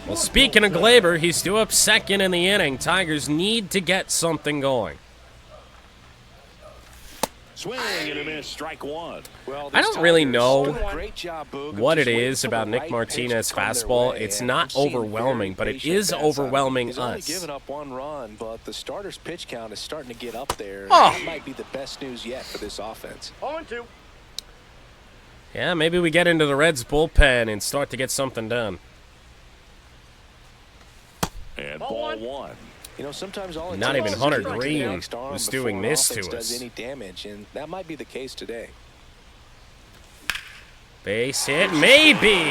[SPEAKER 1] Well, speaking of Gleyber, he's still up 2nd in the inning. Tigers need to get something going.
[SPEAKER 2] Swing and a miss, strike 1.
[SPEAKER 3] Well,
[SPEAKER 1] I don't really know
[SPEAKER 3] Great job, Boog,
[SPEAKER 1] what
[SPEAKER 3] just
[SPEAKER 1] it
[SPEAKER 3] waiting
[SPEAKER 1] is
[SPEAKER 3] for
[SPEAKER 1] about
[SPEAKER 3] the
[SPEAKER 1] Nick
[SPEAKER 3] right
[SPEAKER 1] Martinez's
[SPEAKER 3] pitch to come their
[SPEAKER 1] fastball.
[SPEAKER 3] way,
[SPEAKER 1] It's
[SPEAKER 3] and
[SPEAKER 1] not
[SPEAKER 3] I'm seeing
[SPEAKER 1] overwhelming,
[SPEAKER 3] very
[SPEAKER 1] but it
[SPEAKER 3] patient
[SPEAKER 1] is
[SPEAKER 3] bats on him.
[SPEAKER 1] overwhelming
[SPEAKER 3] He's only
[SPEAKER 1] us.
[SPEAKER 3] given up 1 run, but the starter's pitch count is starting to get up there.
[SPEAKER 1] Oh.
[SPEAKER 3] That might be the best news yet for this offense.
[SPEAKER 4] 0-2.
[SPEAKER 1] Yeah, maybe we get into the Reds bullpen and start to get something done.
[SPEAKER 2] And ball 1.
[SPEAKER 3] You know, sometimes all it
[SPEAKER 1] Not
[SPEAKER 3] takes
[SPEAKER 1] even
[SPEAKER 3] is
[SPEAKER 1] Hunter
[SPEAKER 3] to get
[SPEAKER 1] Green
[SPEAKER 3] the next arm
[SPEAKER 1] was
[SPEAKER 3] before
[SPEAKER 1] doing
[SPEAKER 3] an
[SPEAKER 1] this
[SPEAKER 3] offense
[SPEAKER 1] to
[SPEAKER 3] does
[SPEAKER 1] us.
[SPEAKER 3] any damage, and that might be the case today.
[SPEAKER 1] Base hit, maybe,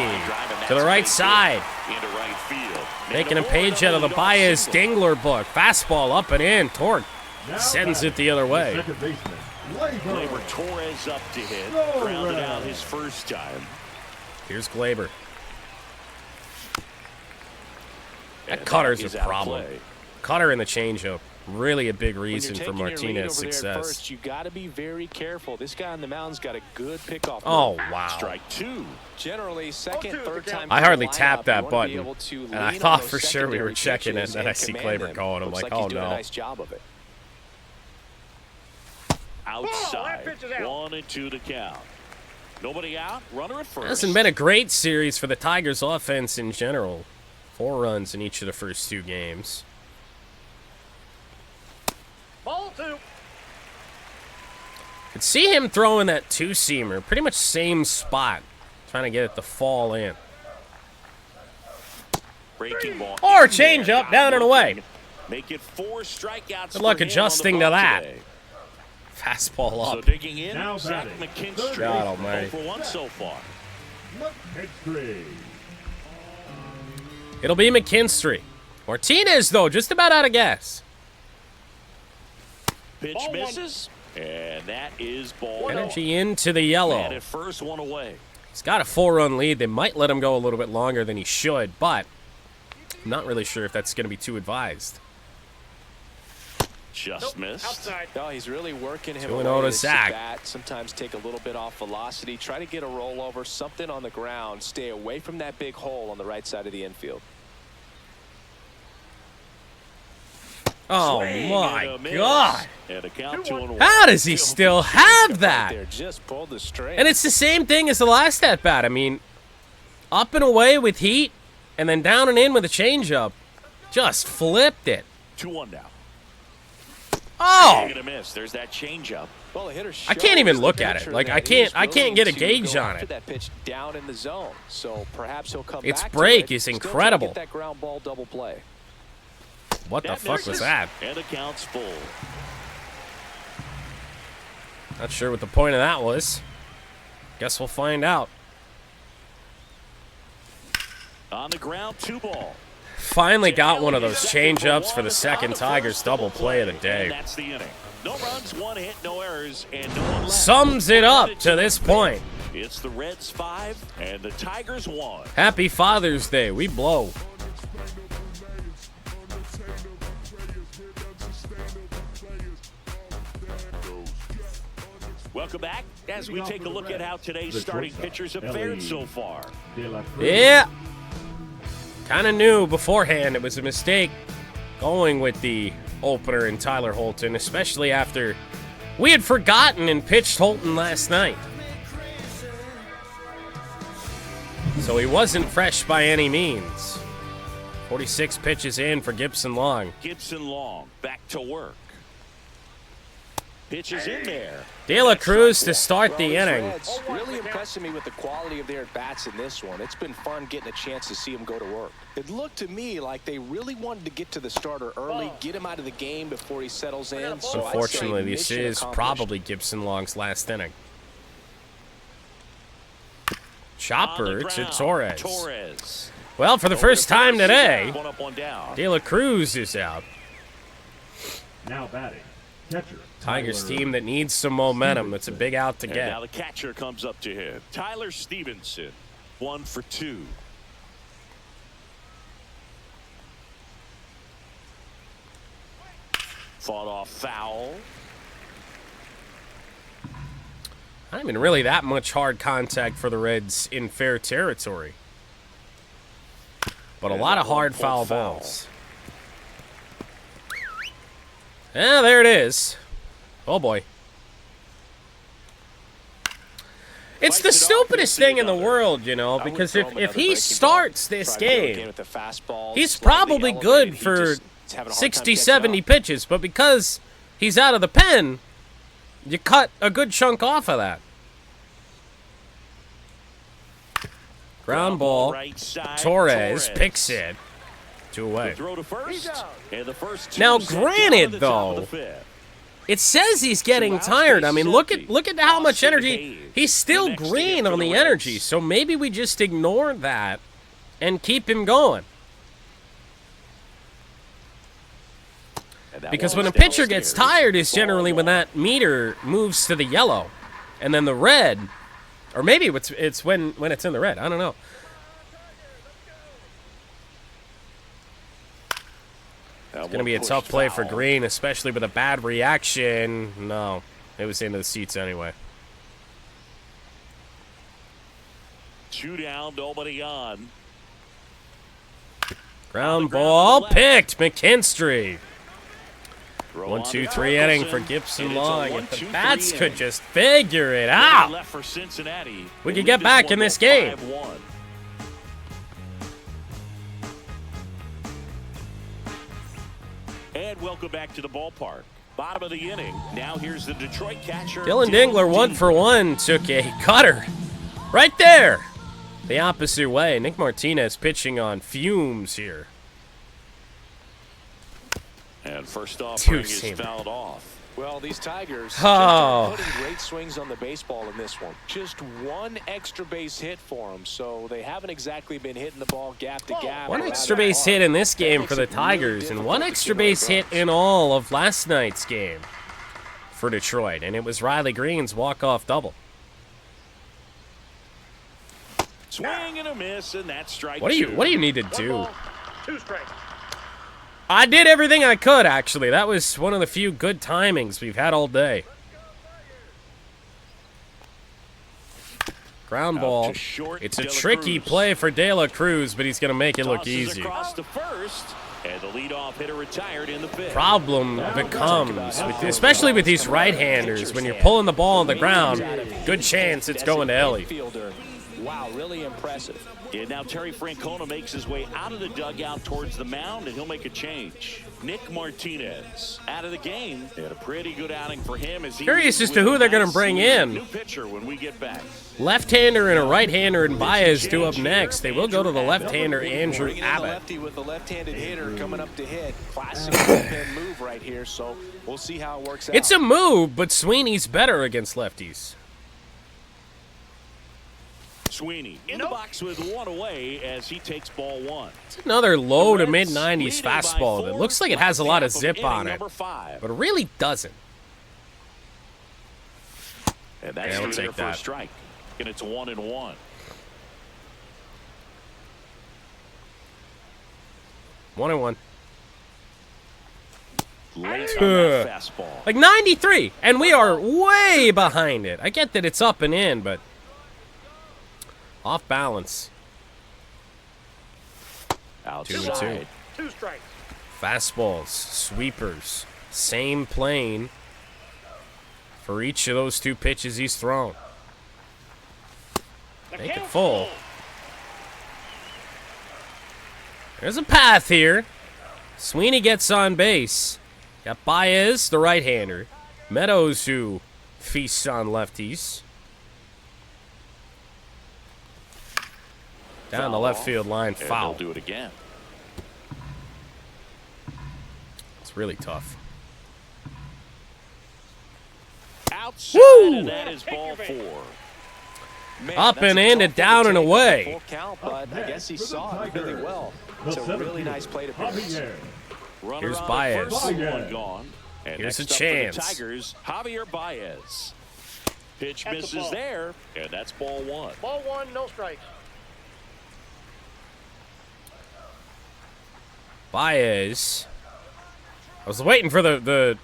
[SPEAKER 1] to the right side.
[SPEAKER 2] Into right field.
[SPEAKER 1] Taking a page out of the Baez Dingler book. Fastball up and in. Torque sends it the other way.
[SPEAKER 4] Second baseman,
[SPEAKER 2] Gleyber Torres up to hit. Grounded out his first time.
[SPEAKER 1] Here's Gleyber. That cutter's a problem. Cutter in the changeup. Really a big reason for Martinez's success.
[SPEAKER 3] You got to be very careful. This guy on the mound's got a good pickoff.
[SPEAKER 1] Oh, wow.
[SPEAKER 2] Strike 2.
[SPEAKER 3] Generally, second, third time.
[SPEAKER 1] I hardly tapped that button, and I thought for sure we were checking it, and then I see Gleyber going. I'm like, oh, no.
[SPEAKER 3] Nice job of it.
[SPEAKER 2] Outside. 1-2 to count. Nobody out. Runner at first.
[SPEAKER 1] Hasn't been a great series for the Tigers' offense in general. 4 runs in each of the first 2 games.
[SPEAKER 5] Ball 2.
[SPEAKER 1] Could see him throwing that 2-seamer, pretty much same spot, trying to get it to fall in.
[SPEAKER 2] Breaking ball.
[SPEAKER 1] Or change up, down and away.
[SPEAKER 2] Make it 4 strikeouts.
[SPEAKER 1] Good luck adjusting to that.
[SPEAKER 2] Today.
[SPEAKER 1] Fastball up.
[SPEAKER 2] So digging in,
[SPEAKER 4] Now
[SPEAKER 2] Zach
[SPEAKER 4] batting.
[SPEAKER 2] McKinstry.
[SPEAKER 1] God almighty.
[SPEAKER 2] 0 for 1 so far.
[SPEAKER 4] McKinstry.
[SPEAKER 1] It'll be McKinstry. Martinez, though, just about out of gas.
[SPEAKER 2] Pitch misses, and that is ball.
[SPEAKER 1] Energy into the
[SPEAKER 2] Man
[SPEAKER 1] yellow.
[SPEAKER 2] at first, 1 away.
[SPEAKER 1] He's got a 4-run lead. They might let him go a little bit longer than he should, but I'm not really sure if that's going to be too advised.
[SPEAKER 2] Just missed.
[SPEAKER 5] Outside.
[SPEAKER 3] No, he's really working him
[SPEAKER 1] 2-0
[SPEAKER 3] away
[SPEAKER 1] to
[SPEAKER 3] with
[SPEAKER 1] Zach.
[SPEAKER 3] bat. Sometimes take a little bit off velocity. Try to get a rollover, something on the ground. Stay away from that big hole on the right side of the infield.
[SPEAKER 1] Oh,
[SPEAKER 2] Swing
[SPEAKER 1] my
[SPEAKER 2] and a miss.
[SPEAKER 1] God.
[SPEAKER 2] And a count 2-1.
[SPEAKER 1] How does he still have that?
[SPEAKER 3] There, just pulled the string.
[SPEAKER 1] And it's the same thing as the last at-bat. I mean, up and away with heat, and then down and in with a changeup. Just flipped it.
[SPEAKER 2] 2-1 now.
[SPEAKER 1] Oh!
[SPEAKER 2] Swing and a miss. There's that changeup.
[SPEAKER 3] Well, the hitter
[SPEAKER 1] I can't even
[SPEAKER 3] shows
[SPEAKER 1] look
[SPEAKER 3] the
[SPEAKER 1] at it.
[SPEAKER 3] pitcher
[SPEAKER 1] Like,
[SPEAKER 3] that
[SPEAKER 1] I can't
[SPEAKER 3] he's
[SPEAKER 1] get a
[SPEAKER 3] willing to
[SPEAKER 1] gauge
[SPEAKER 3] go
[SPEAKER 1] on
[SPEAKER 3] after
[SPEAKER 1] it.
[SPEAKER 3] That pitch down in the zone, so perhaps he'll come
[SPEAKER 1] Its
[SPEAKER 3] back to
[SPEAKER 1] break
[SPEAKER 3] it.
[SPEAKER 1] is
[SPEAKER 3] Still try to
[SPEAKER 1] incredible.
[SPEAKER 3] get that ground ball double play.
[SPEAKER 1] What the fuck was that?
[SPEAKER 2] And the count's full.
[SPEAKER 1] Not sure what the point of that was. Guess we'll find out.
[SPEAKER 2] On the ground, 2 ball.
[SPEAKER 1] Finally got one of those change-ups for the second Tigers double play of the
[SPEAKER 2] And
[SPEAKER 1] day.
[SPEAKER 2] that's the inning. No runs, 1 hit, no errors, and no one left.
[SPEAKER 1] Sums it up to this point.
[SPEAKER 2] It's the Reds 5 and the Tigers 1.
[SPEAKER 1] Happy Father's Day. We blow.
[SPEAKER 2] Welcome back as we take a look at how today's starting pitchers have fared so far.
[SPEAKER 1] Yeah. Kind of knew beforehand it was a mistake going with the opener in Tyler Holton, especially after we had forgotten and pitched Holton last night. So he wasn't fresh by any means. 46 pitches in for Gipson-Long.
[SPEAKER 2] Gipson-Long back to work. Pitches in there.
[SPEAKER 1] De La Cruz to start the
[SPEAKER 3] These
[SPEAKER 1] inning.
[SPEAKER 3] Reds really impressing me with the quality of their at-bats in this one. It's been fun getting a chance to see them go to work. It looked to me like they really wanted to get to the starter early, get him out of the game before he settles in. So
[SPEAKER 1] Unfortunately,
[SPEAKER 3] I'd say
[SPEAKER 1] this
[SPEAKER 3] mission
[SPEAKER 1] is
[SPEAKER 3] accomplished.
[SPEAKER 1] probably Gipson-Long's last inning. Chopper to Torres.
[SPEAKER 2] Torres.
[SPEAKER 1] Well, for the first time today,
[SPEAKER 2] 1 up, 1 down.
[SPEAKER 1] De La Cruz is out.
[SPEAKER 4] Now batting, catcher.
[SPEAKER 1] Tigers
[SPEAKER 4] Tyler
[SPEAKER 1] team that needs some momentum. That's a big out to
[SPEAKER 2] And
[SPEAKER 1] get.
[SPEAKER 2] now the catcher comes up to him. Tyler Stevenson, 1 for 2. Fought off foul.
[SPEAKER 1] Not even really that much hard contact for the Reds in fair territory. But a
[SPEAKER 2] And
[SPEAKER 1] lot
[SPEAKER 2] that
[SPEAKER 1] of hard
[SPEAKER 2] one
[SPEAKER 1] foul
[SPEAKER 2] pulled foul.
[SPEAKER 1] balls. Yeah, there it is. Oh, boy. It's the stupidest thing in the world, you know, because if he starts this game, he's probably good for 60, 70 pitches. But because he's out of the pen, you cut a good chunk off of that. Ground ball.
[SPEAKER 2] Right side,
[SPEAKER 1] Torres picks it. 2 away.
[SPEAKER 2] The throw to first. And the first 2
[SPEAKER 1] Now,
[SPEAKER 2] set down
[SPEAKER 1] granted,
[SPEAKER 2] at the top of
[SPEAKER 1] though,
[SPEAKER 2] the 5th.
[SPEAKER 1] It says he's getting tired. I mean, look at how much energy. He's still green on the energy. So maybe we just ignore that and keep him going. Because when a pitcher gets tired is generally when that meter moves to the yellow. And then the red, or maybe it's when it's in the red. I don't know. It's going to be a tough play for Green, especially with a bad reaction. No, it was into the seats anyway.
[SPEAKER 2] 2 down, nobody on.
[SPEAKER 1] Ground ball picked, McKinstry. 1, 2, 3 inning for Gipson-Long. If the bats could just figure it out, we could get back in this game.
[SPEAKER 2] And welcome back to the ballpark. Bottom of the inning. Now here's the Detroit catcher.
[SPEAKER 1] Dylan Dingler 1 for 1 took a cutter right there. The opposite way. Nick Martinez pitching on fumes here.
[SPEAKER 2] And first offering is fouled off.
[SPEAKER 3] Well, these Tigers just are putting great swings on the baseball in this one. Just one extra base hit for them, so they haven't exactly been hitting the ball gap to gap.
[SPEAKER 1] One extra base hit in this game for the Tigers, and one extra base hit in all of last night's game for Detroit, and it was Riley Green's walk-off double.
[SPEAKER 2] Swing and a miss, and that's strike
[SPEAKER 1] What do you need to do?
[SPEAKER 4] 1 ball, 2 strikes.
[SPEAKER 1] I did everything I could, actually. That was one of the few good timings we've had all day. Ground ball. It's a tricky play for De La Cruz, but he's going to make it look easy.
[SPEAKER 2] And the leadoff hitter retired in the fifth.
[SPEAKER 1] Problem becomes, especially with these right-handers, when you're pulling the ball on the ground, good chance it's going to Ellie.
[SPEAKER 3] Wow, really impressive.
[SPEAKER 2] And now Terry Francona makes his way out of the dugout towards the mound, and he'll make a change. Nick Martinez out of the game. And a pretty good outing for him. As
[SPEAKER 1] Curious as to who they're going to bring in.
[SPEAKER 2] New pitcher when we get back.
[SPEAKER 1] Left-hander and a right-hander and Baez due up next. They will go to the left-hander, Andrew Abbott.
[SPEAKER 3] Lefty with the left-handed hitter coming up to hit. Classic bullpen move right here, so we'll see how it works out.
[SPEAKER 1] It's a move, but Sweeney's better against lefties.
[SPEAKER 2] Sweeney in the box with one away as he takes ball 1.
[SPEAKER 1] It's another low to mid-90s fastball that looks like it has a lot of zip on it, but it really doesn't.
[SPEAKER 2] And that's
[SPEAKER 1] we'll take
[SPEAKER 2] for a strike. And it's 1-1.
[SPEAKER 1] 1-1.
[SPEAKER 2] Late on that fastball.
[SPEAKER 1] Like 93, and we are way behind it. I get that it's up and in, but off balance.
[SPEAKER 2] Outside.
[SPEAKER 4] 2 strikes.
[SPEAKER 1] Fastballs, sweepers, same plane for each of those 2 pitches he's thrown. Make it full. There's a path here. Sweeney gets on base. Got Baez, the right-hander. Meadows, who feasts on lefties. Down the left field line, foul.
[SPEAKER 2] They'll do it again.
[SPEAKER 1] It's really tough.
[SPEAKER 2] Outside, and that is ball 4.
[SPEAKER 3] Man,
[SPEAKER 1] up and in and down and away.
[SPEAKER 3] Full count, but I guess he saw it really well. It's a really nice play to pitch.
[SPEAKER 1] Here's Baez.
[SPEAKER 2] One gone. And
[SPEAKER 1] Here's a
[SPEAKER 2] next up
[SPEAKER 1] chance.
[SPEAKER 2] for the Tigers, Javier Baez. Pitch misses there, and that's ball 1.
[SPEAKER 4] Ball 1, no strikes.
[SPEAKER 1] Baez. I was waiting for the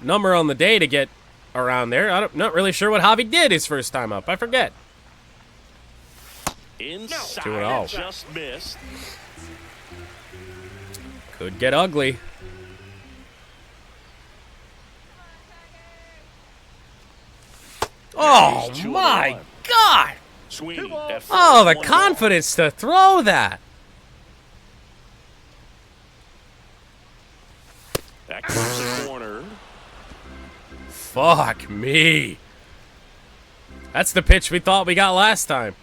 [SPEAKER 1] number on the day to get around there. I'm not really sure what Javi did his first time up. I forget.
[SPEAKER 2] Inside,
[SPEAKER 1] 2-0.
[SPEAKER 2] just missed.
[SPEAKER 1] Could get ugly. Oh, my God.
[SPEAKER 2] Sweeney at
[SPEAKER 1] Oh, the
[SPEAKER 2] first,
[SPEAKER 1] confidence to throw that.
[SPEAKER 2] That comes the corner.
[SPEAKER 1] Fuck me. That's the pitch we thought we got last time.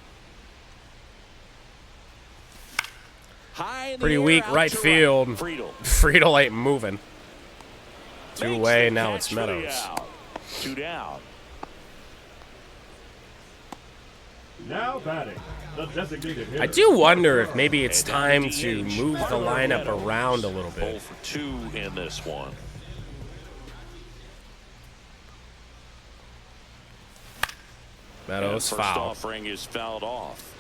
[SPEAKER 2] High in the
[SPEAKER 1] Pretty
[SPEAKER 2] air,
[SPEAKER 1] weak
[SPEAKER 2] out
[SPEAKER 1] right
[SPEAKER 2] to
[SPEAKER 1] field.
[SPEAKER 2] Friedel.
[SPEAKER 1] Friedel ain't moving. 2
[SPEAKER 2] Makes
[SPEAKER 1] away,
[SPEAKER 2] the
[SPEAKER 1] now
[SPEAKER 2] catch
[SPEAKER 1] it's
[SPEAKER 2] for the
[SPEAKER 1] Meadows.
[SPEAKER 2] out. 2 down.
[SPEAKER 5] Now batting, the designated hitter.
[SPEAKER 1] I do wonder if maybe it's time to move the lineup around a little bit.
[SPEAKER 2] 0 for 2 in this one.
[SPEAKER 1] Meadows
[SPEAKER 2] First
[SPEAKER 1] foul.
[SPEAKER 2] offering is fouled off.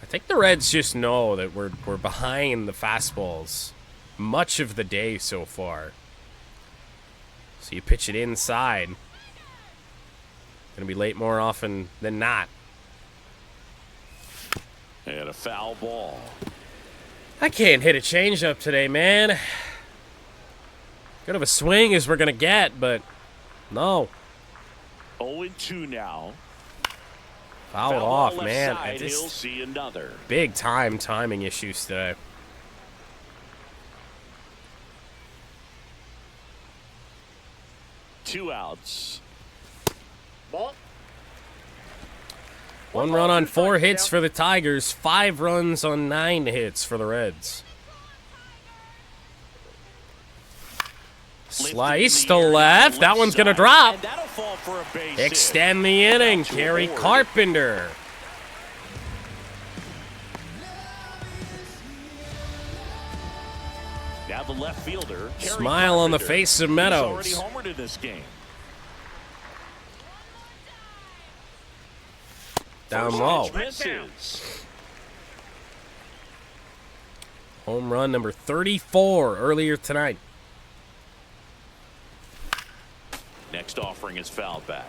[SPEAKER 1] I think the Reds just know that we're behind the fastballs much of the day so far. So you pitch it inside. Gonna be late more often than not.
[SPEAKER 2] And a foul ball.
[SPEAKER 1] I can't hit a changeup today, man. Good of a swing as we're gonna get, but no.
[SPEAKER 2] 0-2 now.
[SPEAKER 1] Fouled
[SPEAKER 2] Foul
[SPEAKER 1] off,
[SPEAKER 2] left
[SPEAKER 1] man.
[SPEAKER 2] side, he'll see another.
[SPEAKER 1] Big time timing issues today.
[SPEAKER 2] Two outs.
[SPEAKER 4] Ball.
[SPEAKER 1] 1 run on 4 hits for the Tigers, 5 runs on 9 hits for the Reds. Slice to left. That one's going to drop.
[SPEAKER 2] And that'll fall for a base hit.
[SPEAKER 1] Extend the inning. Kerry Carpenter.
[SPEAKER 2] Now the left fielder. Kerry
[SPEAKER 1] Smile on the
[SPEAKER 2] Carpenter.
[SPEAKER 1] face of
[SPEAKER 2] He's
[SPEAKER 1] Meadows.
[SPEAKER 2] already homered in this game.
[SPEAKER 1] Down low.
[SPEAKER 2] Misses.
[SPEAKER 1] Home run number 34 earlier tonight.
[SPEAKER 2] Next offering is fouled back.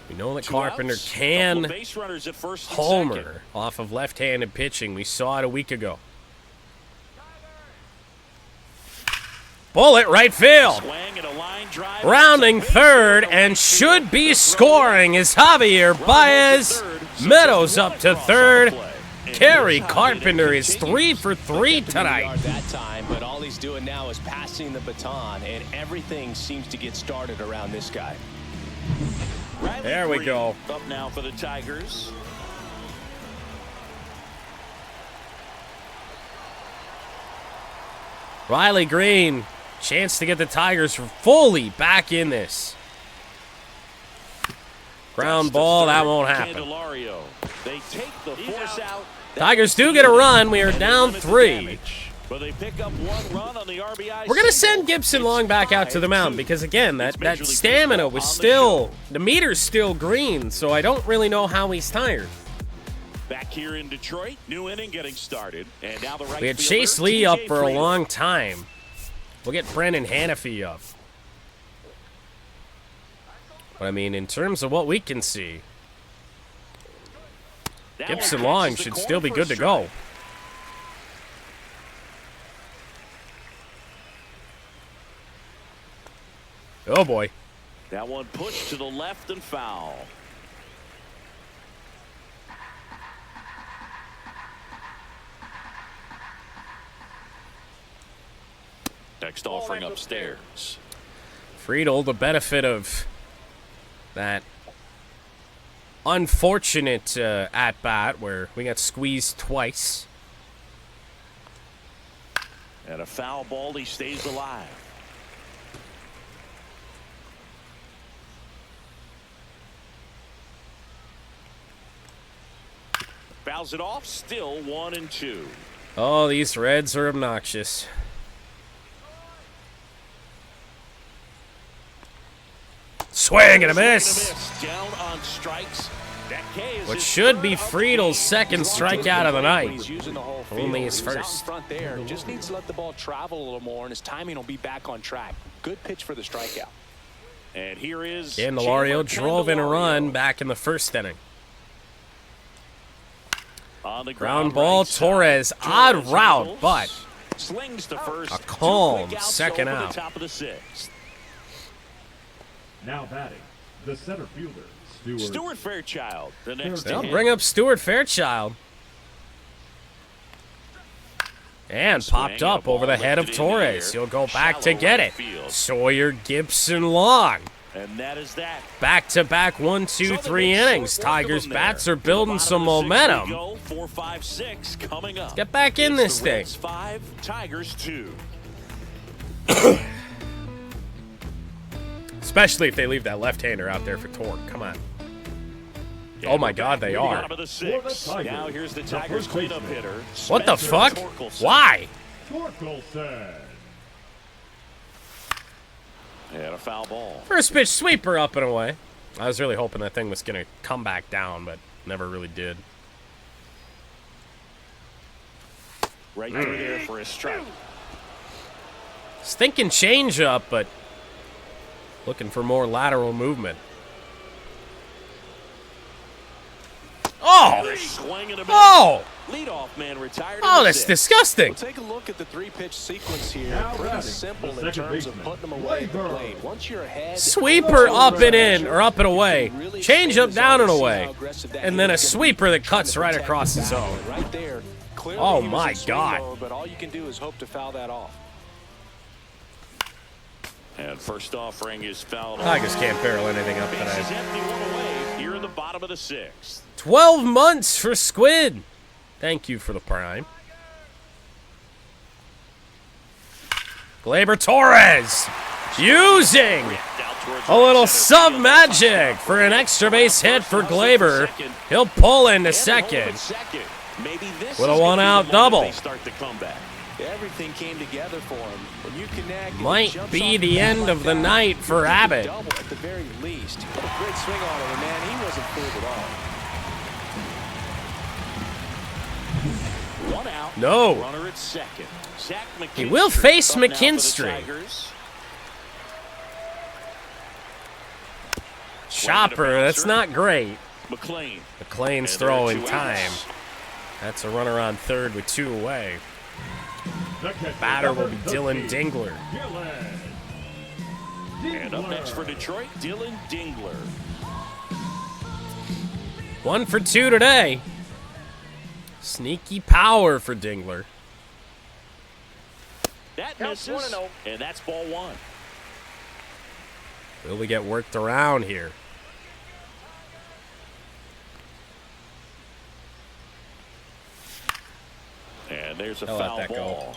[SPEAKER 1] We know that
[SPEAKER 2] Two
[SPEAKER 1] Carpenter
[SPEAKER 2] outs, couple
[SPEAKER 1] can
[SPEAKER 2] base runners at first and
[SPEAKER 1] homer
[SPEAKER 2] second.
[SPEAKER 1] off of left-handed pitching. We saw it a week ago. Bullet right field.
[SPEAKER 2] Swing and a line drive.
[SPEAKER 1] Rounding third and should be scoring is Javier Baez. Meadows up to third. Kerry Carpenter is 3 for 3 tonight.
[SPEAKER 3] That time, but all he's doing now is passing the baton, and everything seems to get started around this guy.
[SPEAKER 1] There we go.
[SPEAKER 2] Up now for the Tigers.
[SPEAKER 1] Riley Green, chance to get the Tigers fully back in this. Ground ball, that won't happen.
[SPEAKER 2] Candelario. They take the force out.
[SPEAKER 1] Tigers do get a run. We are down 3.
[SPEAKER 2] But they pick up 1 run on the RBI.
[SPEAKER 1] We're going to send Gipson-Long back out to the mound because, again, that stamina was still, the meter's still green, so I don't really know how he's tired.
[SPEAKER 2] Back here in Detroit, new inning getting started. And now the right
[SPEAKER 1] We had
[SPEAKER 2] fielder,
[SPEAKER 1] Chase Lee up
[SPEAKER 2] TJ
[SPEAKER 1] for a
[SPEAKER 2] Freeland.
[SPEAKER 1] long time. We'll get Brennan Hanafy up. But, I mean, in terms of what we can see,
[SPEAKER 2] That one
[SPEAKER 1] Gipson-Long
[SPEAKER 2] catches the
[SPEAKER 1] should
[SPEAKER 2] corner
[SPEAKER 1] still be
[SPEAKER 2] for a
[SPEAKER 1] good to
[SPEAKER 2] strike.
[SPEAKER 1] go. Oh, boy.
[SPEAKER 2] That one pushed to the left and foul. Next offering upstairs.
[SPEAKER 1] Friedel, the benefit of that unfortunate at-bat where we got squeezed twice.
[SPEAKER 2] And a foul ball, he stays alive. Fouls it off, still 1-2.
[SPEAKER 1] Oh, these Reds are obnoxious. Swing and a miss.
[SPEAKER 2] Down on strikes. That K is
[SPEAKER 1] What
[SPEAKER 2] his
[SPEAKER 1] should be
[SPEAKER 2] third of the
[SPEAKER 1] Friedel's
[SPEAKER 2] game.
[SPEAKER 1] second strikeout of the night.
[SPEAKER 3] He's using the whole field.
[SPEAKER 1] Only his
[SPEAKER 3] He was out
[SPEAKER 1] first.
[SPEAKER 3] in front there. Just needs to let the ball travel a little more, and his timing will be back on track. Good pitch for the strikeout.
[SPEAKER 2] And here is
[SPEAKER 1] Candelario
[SPEAKER 2] Chandler
[SPEAKER 1] drove in a run
[SPEAKER 2] Candelario.
[SPEAKER 1] back in the first inning.
[SPEAKER 2] On the
[SPEAKER 1] Ground ball,
[SPEAKER 2] right side.
[SPEAKER 1] Torres, odd
[SPEAKER 2] Torres
[SPEAKER 1] route,
[SPEAKER 2] handles.
[SPEAKER 1] but
[SPEAKER 2] Slings to first.
[SPEAKER 1] a calm
[SPEAKER 2] 2 quick outs
[SPEAKER 1] second
[SPEAKER 2] over the
[SPEAKER 1] out.
[SPEAKER 2] top of the 6th.
[SPEAKER 5] Now batting, the center fielder,
[SPEAKER 2] Stuart Fairchild, the next
[SPEAKER 1] they'll
[SPEAKER 2] to hit.
[SPEAKER 1] bring up Stuart Fairchild. And popped
[SPEAKER 2] Swing,
[SPEAKER 1] up
[SPEAKER 2] a ball
[SPEAKER 1] over the head of
[SPEAKER 2] lifted in the
[SPEAKER 1] Torres.
[SPEAKER 2] air.
[SPEAKER 1] He'll go back to
[SPEAKER 2] Shallow
[SPEAKER 1] get
[SPEAKER 2] right
[SPEAKER 1] it.
[SPEAKER 2] field.
[SPEAKER 1] Sawyer Gipson-Long.
[SPEAKER 2] And that is that.
[SPEAKER 1] Back-to-back 1, 2,
[SPEAKER 2] So
[SPEAKER 1] 3
[SPEAKER 2] they've
[SPEAKER 1] innings.
[SPEAKER 2] scored 1 of
[SPEAKER 1] Tigers
[SPEAKER 2] them
[SPEAKER 1] bats
[SPEAKER 2] there.
[SPEAKER 1] are building
[SPEAKER 2] To the
[SPEAKER 1] some
[SPEAKER 2] bottom of the 6th
[SPEAKER 1] momentum.
[SPEAKER 2] we go. 4, 5, 6 coming up.
[SPEAKER 1] Get back in
[SPEAKER 2] It's
[SPEAKER 1] this
[SPEAKER 2] the
[SPEAKER 1] thing.
[SPEAKER 2] Reds 5, Tigers 2.
[SPEAKER 1] Especially if they leave that left-hander out there for torque. Come on. Oh my God, they are.
[SPEAKER 2] Bottom of the sixth. Now here's the Tigers cleanup hitter.
[SPEAKER 1] What the fuck?
[SPEAKER 2] Torkelson.
[SPEAKER 1] Why?
[SPEAKER 5] Torkelson.
[SPEAKER 2] And a foul ball.
[SPEAKER 1] First pitch sweeper up and away. I was really hoping that thing was going to come back down, but never really did.
[SPEAKER 2] Right through there for a strike.
[SPEAKER 1] Stinking changeup, but looking for more lateral movement. Oh!
[SPEAKER 2] Swing and a miss.
[SPEAKER 1] Oh!
[SPEAKER 3] Leadoff man retired.
[SPEAKER 1] Oh, that's disgusting.
[SPEAKER 3] We'll take a look at the three-pitch sequence here.
[SPEAKER 5] Now
[SPEAKER 3] Pretty
[SPEAKER 5] batting,
[SPEAKER 3] simple
[SPEAKER 5] the
[SPEAKER 3] in
[SPEAKER 5] second
[SPEAKER 3] terms of
[SPEAKER 5] baseman,
[SPEAKER 3] putting them away at the
[SPEAKER 5] Gleyber.
[SPEAKER 3] plate. Once you're ahead,
[SPEAKER 1] Sweeper up and in, or up and away. Change up down and away. And then a sweeper that cuts right across the zone.
[SPEAKER 3] Right there. Clearly
[SPEAKER 1] Oh
[SPEAKER 3] he was
[SPEAKER 1] my
[SPEAKER 3] in swing
[SPEAKER 1] God.
[SPEAKER 3] mode, but all you can do is hope to foul that off.
[SPEAKER 2] And first offering is fouled off.
[SPEAKER 1] Tigers can't barrel anything up
[SPEAKER 2] Bases
[SPEAKER 1] today.
[SPEAKER 2] empty, one away here in the bottom of the sixth.
[SPEAKER 1] 12 months for Squid. Thank you for the prime. Gleyber Torres using a little sub magic for an extra base hit for Gleyber. He'll pull into second with a one-out double.
[SPEAKER 2] Start the comeback.
[SPEAKER 3] Everything came together for him. When you connect, and
[SPEAKER 1] Might
[SPEAKER 3] he jumps
[SPEAKER 1] be
[SPEAKER 3] off
[SPEAKER 1] the
[SPEAKER 3] bat
[SPEAKER 1] end
[SPEAKER 3] like
[SPEAKER 1] of the
[SPEAKER 3] that,
[SPEAKER 1] night for
[SPEAKER 3] you get
[SPEAKER 1] Abbott.
[SPEAKER 3] double at the very least. But a great swing on it, and man, he wasn't fooled at all.
[SPEAKER 2] One out.
[SPEAKER 1] No.
[SPEAKER 2] Runner at second. Zach
[SPEAKER 1] He will face
[SPEAKER 2] up now for the
[SPEAKER 1] McKinstry.
[SPEAKER 2] Tigers.
[SPEAKER 1] Chopper, that's not great.
[SPEAKER 2] McLean.
[SPEAKER 1] McLean's
[SPEAKER 2] And there are
[SPEAKER 1] throwing
[SPEAKER 2] 2
[SPEAKER 1] time.
[SPEAKER 2] outs.
[SPEAKER 1] That's a runner on third with 2 away.
[SPEAKER 5] The catcher,
[SPEAKER 1] Batter will be
[SPEAKER 5] number
[SPEAKER 1] Dylan
[SPEAKER 5] 13,
[SPEAKER 1] Dingler.
[SPEAKER 2] And up next for Detroit, Dylan Dingler.
[SPEAKER 1] 1 for 2 today. Sneaky power for Dingler.
[SPEAKER 2] That misses, and that's ball 1.
[SPEAKER 1] Will we get worked around here?
[SPEAKER 2] And there's a
[SPEAKER 1] I'll let
[SPEAKER 2] foul
[SPEAKER 1] that go.
[SPEAKER 2] ball.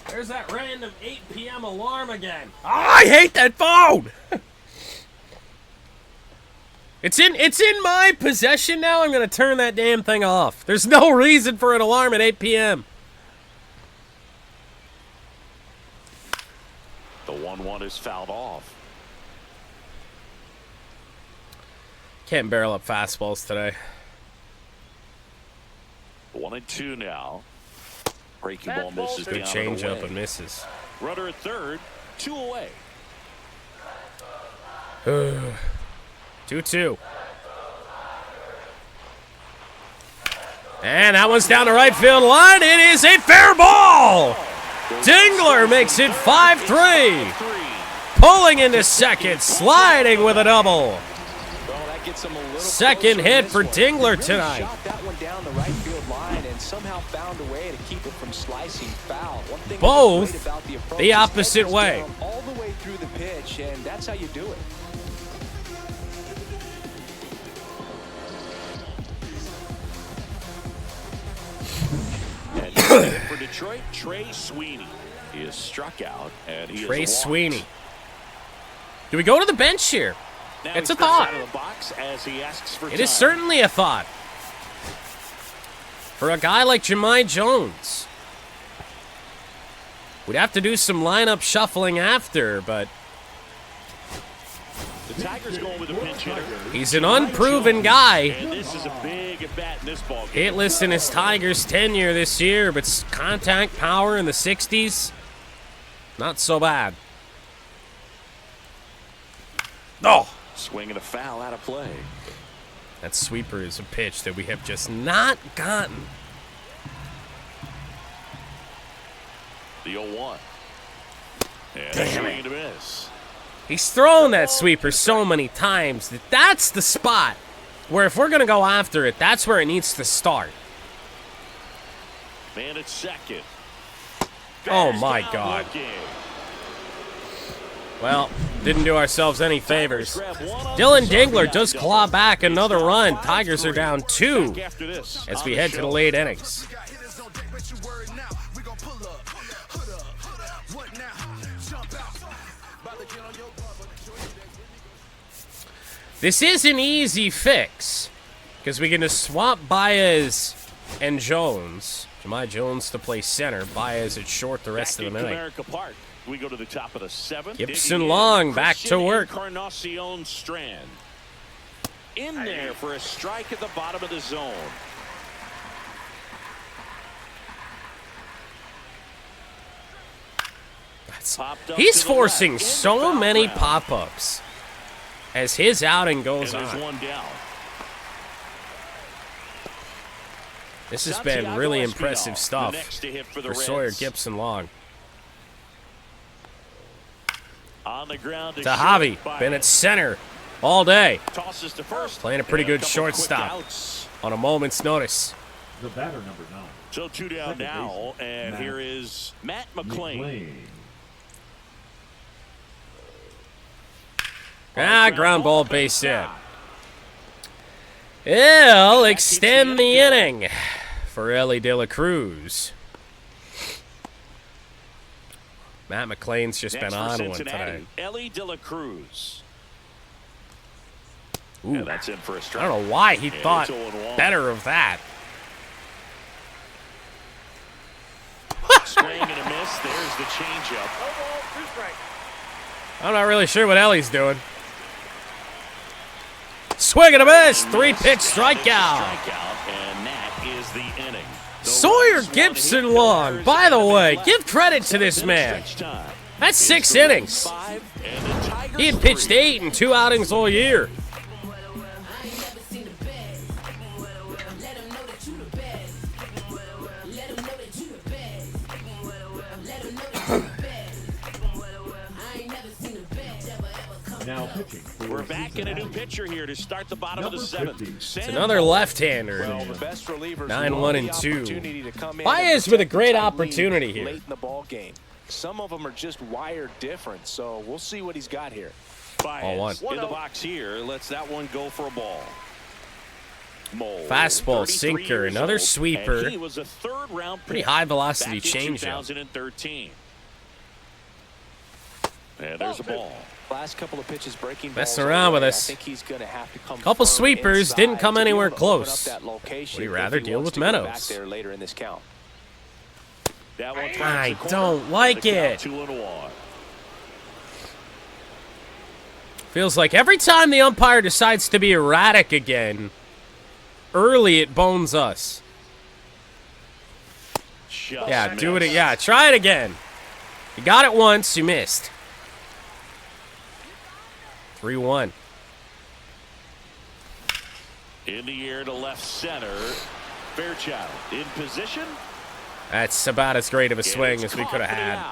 [SPEAKER 1] There's that random 8 p.m. alarm again. Oh, I hate that phone. It's in my possession now. I'm gonna turn that damn thing off. There's no reason for an alarm at 8 p.m.
[SPEAKER 2] The 1-1 is fouled off.
[SPEAKER 1] Can't barrel up fastballs today.
[SPEAKER 2] 1-2 now. Breaking ball misses
[SPEAKER 1] Good
[SPEAKER 2] down
[SPEAKER 1] change
[SPEAKER 2] and
[SPEAKER 1] up
[SPEAKER 2] away.
[SPEAKER 1] and misses.
[SPEAKER 2] Runner at third, 2 away.
[SPEAKER 1] 2-2. And that one's down the right field line. It is a fair ball. Dingler makes it 5-3. Pulling into second, sliding with a double.
[SPEAKER 3] Well, that gets him a little
[SPEAKER 1] Second
[SPEAKER 3] closer
[SPEAKER 1] hit
[SPEAKER 3] in
[SPEAKER 1] for
[SPEAKER 3] this one.
[SPEAKER 1] Dingler
[SPEAKER 3] He really
[SPEAKER 1] tonight.
[SPEAKER 3] Shot that one down the right field line and somehow found a way to keep it from slicing foul. One thing that was great
[SPEAKER 1] Both
[SPEAKER 3] about the approach
[SPEAKER 1] the
[SPEAKER 3] is
[SPEAKER 1] opposite
[SPEAKER 3] head
[SPEAKER 1] way.
[SPEAKER 3] down all the way through the pitch, and that's how you do it.
[SPEAKER 2] And for Detroit, Trey Sweeney. He is struck out, and he
[SPEAKER 1] Trey
[SPEAKER 2] is walked.
[SPEAKER 1] Sweeney. Do we go to the bench here?
[SPEAKER 2] Now
[SPEAKER 1] It's
[SPEAKER 2] he
[SPEAKER 1] a
[SPEAKER 2] steps
[SPEAKER 1] thought.
[SPEAKER 2] out of the box as he asks for
[SPEAKER 1] It is
[SPEAKER 2] time.
[SPEAKER 1] certainly a thought. For a guy like Jahmai Jones. We'd have to do some lineup shuffling after, but
[SPEAKER 2] The Tigers going with a pinch hitter.
[SPEAKER 1] he's an unproven guy.
[SPEAKER 2] And this is a big at bat in this ball game.
[SPEAKER 1] Hitless in his Tigers tenure this year, but contact power in the 60s, not so bad. Oh,
[SPEAKER 2] Swinging a foul out of play.
[SPEAKER 1] that sweeper is a pitch that we have just not gotten.
[SPEAKER 2] The 0-1. And a swing and a miss.
[SPEAKER 1] He's thrown that sweeper so many times that that's the spot where if we're going to go after it, that's where it needs to start.
[SPEAKER 2] Man at second.
[SPEAKER 1] Oh
[SPEAKER 2] Bears
[SPEAKER 1] my
[SPEAKER 2] down
[SPEAKER 1] God.
[SPEAKER 2] looking.
[SPEAKER 1] Well, didn't do ourselves any favors.
[SPEAKER 2] Tigers grab one on
[SPEAKER 1] Dylan
[SPEAKER 2] the
[SPEAKER 1] Dingler
[SPEAKER 2] RBI
[SPEAKER 1] does
[SPEAKER 2] double.
[SPEAKER 1] claw back another
[SPEAKER 2] It's now
[SPEAKER 1] run.
[SPEAKER 2] 5-3.
[SPEAKER 1] Tigers are down 2
[SPEAKER 2] Back after this
[SPEAKER 1] as
[SPEAKER 2] on
[SPEAKER 1] we
[SPEAKER 2] the
[SPEAKER 1] head to the
[SPEAKER 2] show.
[SPEAKER 1] late innings. This is an easy fix, because we can just swap Baez and Jones. Jahmai Jones to play center, Baez at short the rest of the night.
[SPEAKER 2] We go to the top of the 7th.
[SPEAKER 1] Gipson-Long back to work.
[SPEAKER 2] Encarnacion Strand in there for a strike at the bottom of the zone.
[SPEAKER 1] He's forcing so many pop-ups as his outing goes on.
[SPEAKER 2] One down.
[SPEAKER 1] This has been really impressive stuff for Sawyer Gipson-Long.
[SPEAKER 2] On the ground
[SPEAKER 1] to Javi, been at center all day.
[SPEAKER 2] Tosses to first.
[SPEAKER 1] Playing a pretty good shortstop on a moment's notice.
[SPEAKER 5] The batter, number 9.
[SPEAKER 2] So 2 down now, and here is Matt McLean.
[SPEAKER 1] Ground ball, base hit. He'll extend the inning for Ellie De La Cruz. Matt McLean's just been on one today.
[SPEAKER 2] Ellie De La Cruz.
[SPEAKER 1] Ooh,
[SPEAKER 2] yeah, that's in for a strike.
[SPEAKER 1] I don't know why he thought better of that.
[SPEAKER 2] Swing and a miss. There's the changeup.
[SPEAKER 1] I'm not really sure what Ellie's doing. Swing and a miss. 3-pitch strikeout.
[SPEAKER 2] And that is the inning.
[SPEAKER 1] Sawyer Gipson-Long. By the way, give credit to this man. That's 6 innings. He had pitched 8 in 2 outings all year.
[SPEAKER 5] Now pitching.
[SPEAKER 2] We're back in a new pitcher here to start the bottom of the 7th.
[SPEAKER 1] It's another left-hander.
[SPEAKER 3] Well, the best relievers
[SPEAKER 1] 9-1-2. Baez with a great opportunity here.
[SPEAKER 3] Late in the ball game. Some of them are just wired different, so we'll see what he's got here.
[SPEAKER 2] Baez in the box here. Lets that one go for a ball. Mole,
[SPEAKER 1] fastball, sinker, another sweeper.
[SPEAKER 2] He was a 3rd-round pick.
[SPEAKER 1] Pretty high velocity changeup.
[SPEAKER 2] 2013. And there's a ball.
[SPEAKER 3] Last couple of pitches breaking
[SPEAKER 1] messing around with us.
[SPEAKER 3] I think he's gonna have to come
[SPEAKER 1] couple sweepers didn't come anywhere close.
[SPEAKER 3] Would
[SPEAKER 1] you rather deal with Meadows?
[SPEAKER 3] Back there later in this count.
[SPEAKER 1] I don't like it.
[SPEAKER 2] 2-1.
[SPEAKER 1] Feels like every time the umpire decides to be erratic again, early it bones us. Yeah, do it. Yeah, try it again. You got it once, you missed. 3-1.
[SPEAKER 2] In the air to left center. Fairchild in position.
[SPEAKER 1] That's about as great of a swing as we could have had.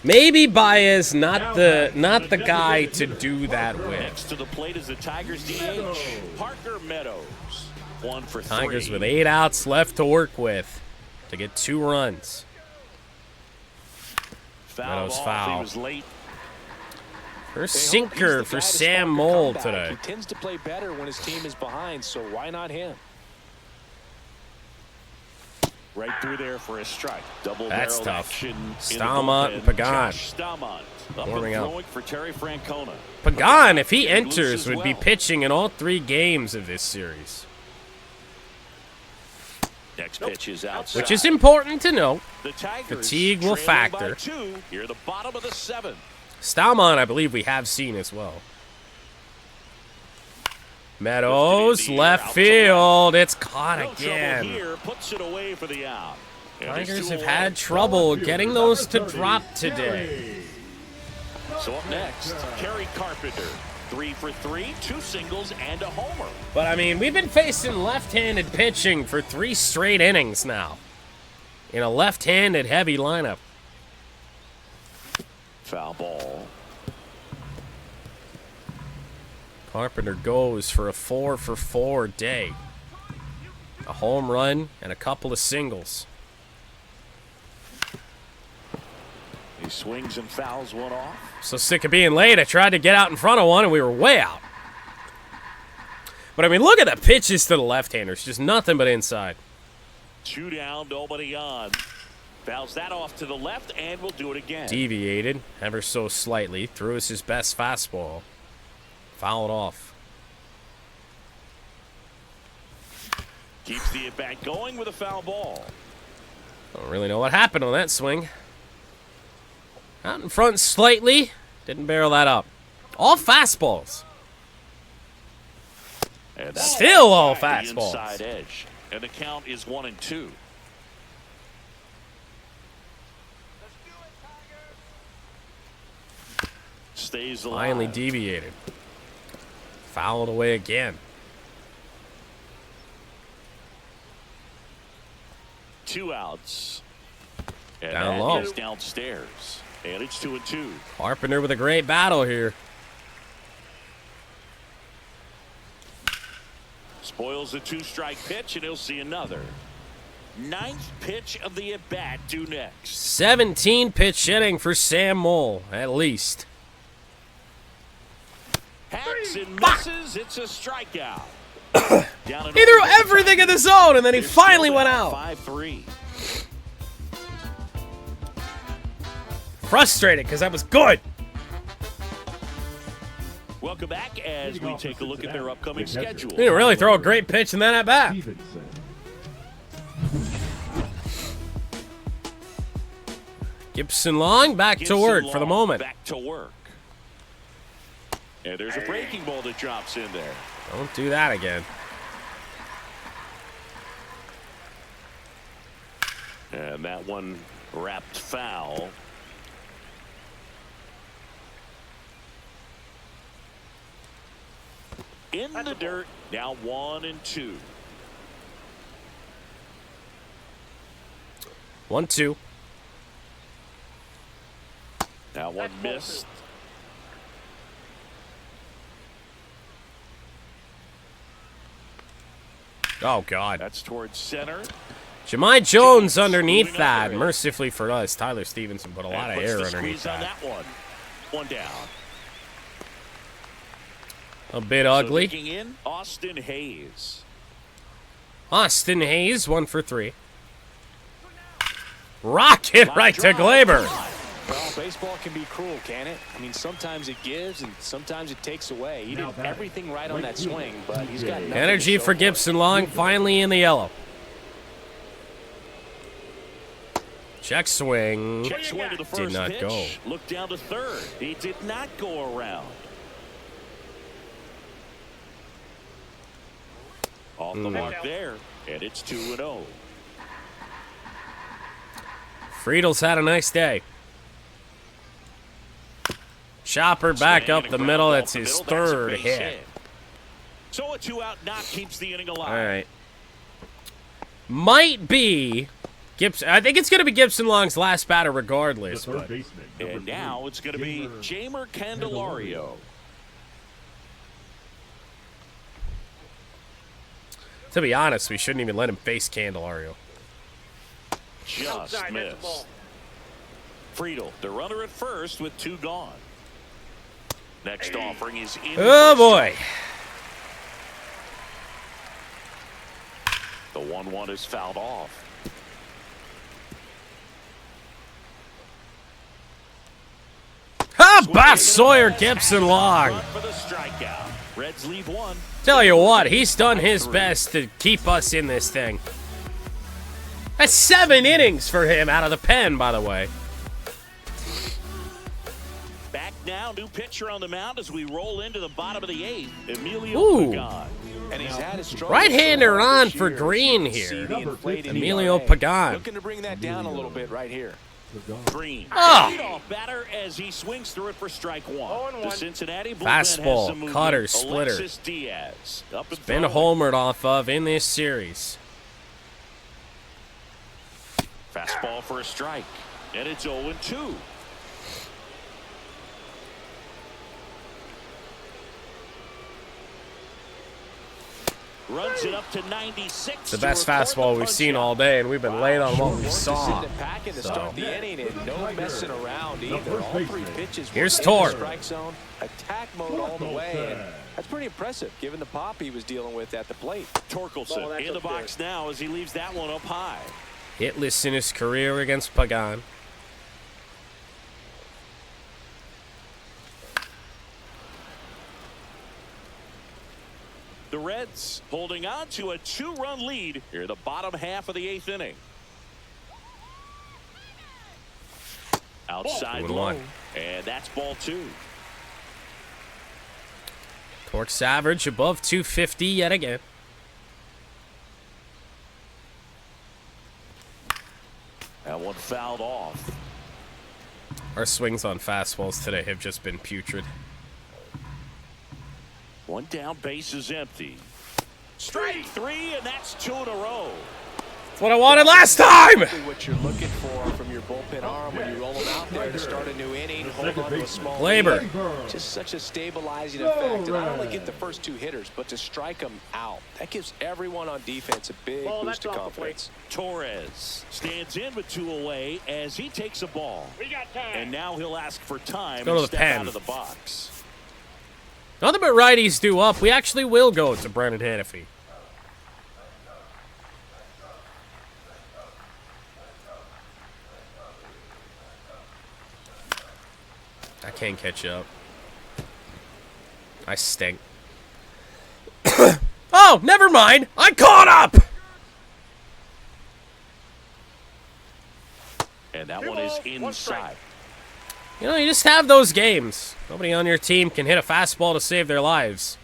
[SPEAKER 1] Maybe Baez not the guy to do that with.
[SPEAKER 2] Next to the plate is the Tigers DH. Parker Meadows. 1 for 3.
[SPEAKER 1] Tigers with 8 outs left to work with to get 2 runs. Meadows foul.
[SPEAKER 2] He was late.
[SPEAKER 1] First sinker for Sam Moll today.
[SPEAKER 3] He tends to play better when his team is behind, so why not him?
[SPEAKER 2] Right through there for a strike. Double
[SPEAKER 1] That's
[SPEAKER 2] barrel
[SPEAKER 1] tough.
[SPEAKER 2] action.
[SPEAKER 1] Stalmont and Pagan.
[SPEAKER 2] Stalmont up
[SPEAKER 1] warming
[SPEAKER 2] and
[SPEAKER 1] up.
[SPEAKER 2] throwing for Terry Francona.
[SPEAKER 1] Pagan, if he enters, would be pitching in all 3 games of this series.
[SPEAKER 2] Next pitch is outside.
[SPEAKER 1] Which is important to note.
[SPEAKER 2] The Tigers
[SPEAKER 1] fatigue will factor.
[SPEAKER 2] 2 here at the bottom of the 7th.
[SPEAKER 1] Stalmont, I believe we have seen as well. Meadows, left field. It's caught again.
[SPEAKER 2] Here, puts it away for the out.
[SPEAKER 1] Tigers have had trouble getting those to drop today.
[SPEAKER 2] So up next, Kerry Carpenter. 3 for 3, 2 singles, and a homer.
[SPEAKER 1] But, I mean, we've been facing left-handed pitching for 3 straight innings now. In a left-handed heavy lineup.
[SPEAKER 2] Foul ball.
[SPEAKER 1] Carpenter goes for a 4 for 4 day. A home run and a couple of singles.
[SPEAKER 2] He swings and fouls one off.
[SPEAKER 1] So sick of being late, I tried to get out in front of one, and we were way out. But, I mean, look at the pitches to the left-handers. Just nothing but inside.
[SPEAKER 2] 2 down, nobody on. Fouls that off to the left, and we'll do it again.
[SPEAKER 1] Deviated ever so slightly. Threw us his best fastball. Fouled off.
[SPEAKER 2] Keeps the at-bat going with a foul ball.
[SPEAKER 1] Don't really know what happened on that swing. Out in front slightly. Didn't barrel that up. All fastballs.
[SPEAKER 2] And that's
[SPEAKER 1] Still all
[SPEAKER 2] the
[SPEAKER 1] fastballs.
[SPEAKER 2] inside edge. And the count is 1-2. Stays alive.
[SPEAKER 1] Finally deviated. Fouled away again.
[SPEAKER 2] 2 outs. And
[SPEAKER 1] Down
[SPEAKER 2] that
[SPEAKER 1] low.
[SPEAKER 2] is downstairs. And it's 2-2.
[SPEAKER 1] Carpenter with a great battle here.
[SPEAKER 2] Spoils a 2-strike pitch, and he'll see another. 9th pitch of the at-bat due next.
[SPEAKER 1] 17 pitch inning for Sam Mole, at least.
[SPEAKER 2] Hacks and misses. It's a strikeout.
[SPEAKER 1] He threw everything in the zone, and then he finally went out.
[SPEAKER 2] 5-3.
[SPEAKER 1] Frustrated, because that was good.
[SPEAKER 2] Welcome back as we take a look at their upcoming schedule.
[SPEAKER 1] He didn't really throw a great pitch in that at bat.
[SPEAKER 5] Stevenson.
[SPEAKER 1] Gipson-Long back to work for the moment.
[SPEAKER 2] Back to work. And there's a breaking ball that drops in there.
[SPEAKER 1] Don't do that again.
[SPEAKER 2] And that one wrapped foul. In the dirt, now 1-2.
[SPEAKER 1] 1-2.
[SPEAKER 2] Now one missed.
[SPEAKER 1] Oh, God.
[SPEAKER 2] That's towards center.
[SPEAKER 1] Jemai Jones underneath that. Mercifully for us, Tyler Stevenson put a lot of
[SPEAKER 2] Puts
[SPEAKER 1] air
[SPEAKER 2] the
[SPEAKER 1] underneath
[SPEAKER 2] squeeze on
[SPEAKER 1] that.
[SPEAKER 2] one. One down.
[SPEAKER 1] A bit
[SPEAKER 2] So
[SPEAKER 1] ugly.
[SPEAKER 2] digging in, Austin Hayes.
[SPEAKER 1] Austin Hayes, 1 for 3. Rocket right to Glaber.
[SPEAKER 3] Well, baseball can be cruel, can it? I mean, sometimes it gives and sometimes it takes away. He did everything right on that swing, but he's got nothing
[SPEAKER 1] Energy
[SPEAKER 3] to
[SPEAKER 1] for
[SPEAKER 3] show
[SPEAKER 1] Gipson-Long, finally in the yellow. Check swing.
[SPEAKER 2] Check swing to the first
[SPEAKER 1] Did not
[SPEAKER 2] pitch.
[SPEAKER 1] go.
[SPEAKER 2] Look down to third. He did not go around. Off the mark there, and it's 2-0.
[SPEAKER 1] Friedel's had a nice day. Chopper back up the middle. That's his third hit.
[SPEAKER 2] So a 2-out knock keeps the inning alive.
[SPEAKER 1] All right. Might be Gibson. I think it's going to be Gipson-Long's last batter
[SPEAKER 5] The
[SPEAKER 1] regardless.
[SPEAKER 5] third
[SPEAKER 1] But
[SPEAKER 5] baseman. number
[SPEAKER 2] And now
[SPEAKER 5] 3,
[SPEAKER 2] it's going to be Jamer Candelario.
[SPEAKER 1] to be honest, we shouldn't even let him face Candelario.
[SPEAKER 2] Just
[SPEAKER 4] Outside, that's the
[SPEAKER 2] missed.
[SPEAKER 4] ball.
[SPEAKER 2] Friedel, the runner at first with 2 gone. Next offering is in.
[SPEAKER 1] Oh,
[SPEAKER 2] first.
[SPEAKER 1] boy.
[SPEAKER 2] The 1-1 is fouled off.
[SPEAKER 1] How about Sawyer Gipson-Long?
[SPEAKER 2] For the strikeout. Reds leave 1.
[SPEAKER 1] Tell you what, he's done his best to keep us in this thing. That's 7 innings for him out of the pen, by the way.
[SPEAKER 2] Back now, new pitcher on the mound as we roll into the bottom of the 8th. Emilio
[SPEAKER 1] Ooh.
[SPEAKER 2] Pagan.
[SPEAKER 3] And he's had his struggles
[SPEAKER 1] Right-hander
[SPEAKER 3] so far
[SPEAKER 1] on
[SPEAKER 3] this
[SPEAKER 1] for
[SPEAKER 3] year.
[SPEAKER 1] Green
[SPEAKER 3] You see
[SPEAKER 1] here.
[SPEAKER 3] the inflated
[SPEAKER 1] Emilio
[SPEAKER 3] ERA.
[SPEAKER 1] Pagan.
[SPEAKER 3] Looking to bring that down a little bit right here.
[SPEAKER 2] Green.
[SPEAKER 1] Ah.
[SPEAKER 2] Leadoff batter as he swings through it for strike 1.
[SPEAKER 4] 0-1.
[SPEAKER 2] The Cincinnati bullpen
[SPEAKER 1] Fastball,
[SPEAKER 2] has some movement.
[SPEAKER 1] cutter, splitter.
[SPEAKER 2] Alexis Diaz up and
[SPEAKER 1] Been
[SPEAKER 2] throwing.
[SPEAKER 1] homered off of in this series.
[SPEAKER 2] Fastball for a strike. And it's 0-2. Runs it up to 96.
[SPEAKER 1] The best fastball we've seen all day, and we've been late on what we saw.
[SPEAKER 3] Sitting back in to start the inning and no messing around either. All 3 pitches were
[SPEAKER 1] Here's
[SPEAKER 3] in the
[SPEAKER 1] Tor.
[SPEAKER 3] strike zone, attack mode all the way, and that's pretty impressive given the pop he was dealing with at the plate.
[SPEAKER 2] Torkelson
[SPEAKER 4] Ball, that's
[SPEAKER 2] in the
[SPEAKER 4] up there.
[SPEAKER 2] box now as he leaves that one up high.
[SPEAKER 1] Hitless in his career against Pagan.
[SPEAKER 2] The Reds holding on to a 2-run lead here in the bottom half of the 8th inning. Outside low, and that's ball 2.
[SPEAKER 1] Torque's average above 250 yet again.
[SPEAKER 2] That one fouled off.
[SPEAKER 1] Our swings on fastballs today have just been putrid.
[SPEAKER 2] One down, base is empty. Strike 3, and that's 2 in a row.
[SPEAKER 1] That's what I wanted last time!
[SPEAKER 3] What you're looking for from your bullpen arm when you roll them out there to start a new inning, hold on to a small
[SPEAKER 1] Labor.
[SPEAKER 3] lead. Just such a stabilizing effect. To not only get the first 2 hitters, but to strike them out. That gives everyone on defense a big boost of confidence.
[SPEAKER 2] Torres stands in with 2 away as he takes a ball. And now he'll ask for time
[SPEAKER 1] Go to
[SPEAKER 2] and
[SPEAKER 1] the
[SPEAKER 2] step
[SPEAKER 1] pen.
[SPEAKER 2] out of the box.
[SPEAKER 1] Nothing but righties do up. We actually will go to Brennan Hannafy. I can't catch up. I stink. Oh, never mind. I caught up!
[SPEAKER 2] And that one is inside.
[SPEAKER 1] You know, you just have those games. Nobody on your team can hit a fastball to save their lives.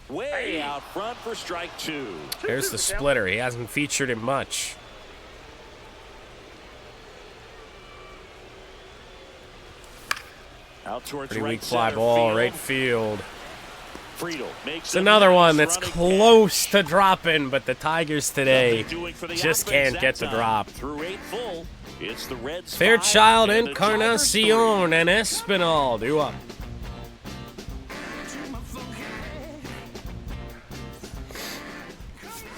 [SPEAKER 2] Way out front for strike 2.
[SPEAKER 1] There's the splitter. He hasn't featured him much.
[SPEAKER 2] Out towards
[SPEAKER 1] Pretty
[SPEAKER 2] right
[SPEAKER 1] weak fly
[SPEAKER 2] center
[SPEAKER 1] ball,
[SPEAKER 2] field.
[SPEAKER 1] right field.
[SPEAKER 2] Friedel makes
[SPEAKER 1] It's another one that's
[SPEAKER 2] run on the
[SPEAKER 1] close
[SPEAKER 2] catch.
[SPEAKER 1] to dropping, but the Tigers today
[SPEAKER 2] Doing for the
[SPEAKER 1] just
[SPEAKER 2] offense
[SPEAKER 1] can't get
[SPEAKER 2] that
[SPEAKER 1] the
[SPEAKER 2] time.
[SPEAKER 1] drop.
[SPEAKER 2] Through 8 full, it's the Reds 5
[SPEAKER 1] Fairchild,
[SPEAKER 2] and the Tigers
[SPEAKER 1] Encarnacion, and Espinal do up.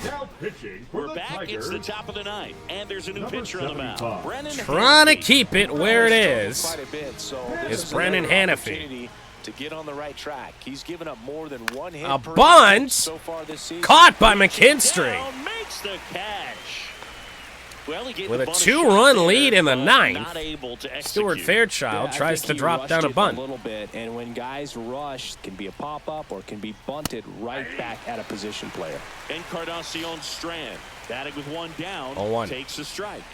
[SPEAKER 5] Now pitching for
[SPEAKER 2] We're
[SPEAKER 5] the
[SPEAKER 2] back.
[SPEAKER 5] Tigers.
[SPEAKER 2] It's the top of the 9th, and there's a new
[SPEAKER 5] Number
[SPEAKER 2] pitcher on the mound.
[SPEAKER 5] 75.
[SPEAKER 2] Brennan
[SPEAKER 1] Trying to
[SPEAKER 2] Hannafy.
[SPEAKER 1] keep it where it is.
[SPEAKER 3] Quite a bit, so
[SPEAKER 1] Is
[SPEAKER 3] this is
[SPEAKER 1] Brennan
[SPEAKER 3] another
[SPEAKER 1] Hannafy.
[SPEAKER 3] opportunity to get on the right track. He's given up more than 1 hit
[SPEAKER 1] A
[SPEAKER 3] per
[SPEAKER 1] bunt
[SPEAKER 3] inning so far this season.
[SPEAKER 1] caught by McKinstry.
[SPEAKER 2] Down, makes the catch. Well, he gave
[SPEAKER 1] With
[SPEAKER 2] the
[SPEAKER 1] a
[SPEAKER 2] bunt
[SPEAKER 1] 2-run
[SPEAKER 2] shot
[SPEAKER 1] lead
[SPEAKER 2] there,
[SPEAKER 1] in the
[SPEAKER 2] but
[SPEAKER 1] 9th.
[SPEAKER 2] not able to execute.
[SPEAKER 1] Stuart Fairchild
[SPEAKER 3] I
[SPEAKER 1] tries
[SPEAKER 3] think
[SPEAKER 1] to
[SPEAKER 3] he
[SPEAKER 1] drop
[SPEAKER 3] rushed
[SPEAKER 1] down a
[SPEAKER 3] it
[SPEAKER 1] bunt.
[SPEAKER 3] a little bit, and when guys rush, it can be a pop-up or it can be bunted right back at a position player.
[SPEAKER 2] Encarnacion Strand, batting with 1 down,
[SPEAKER 1] 0-1.
[SPEAKER 2] takes a strike.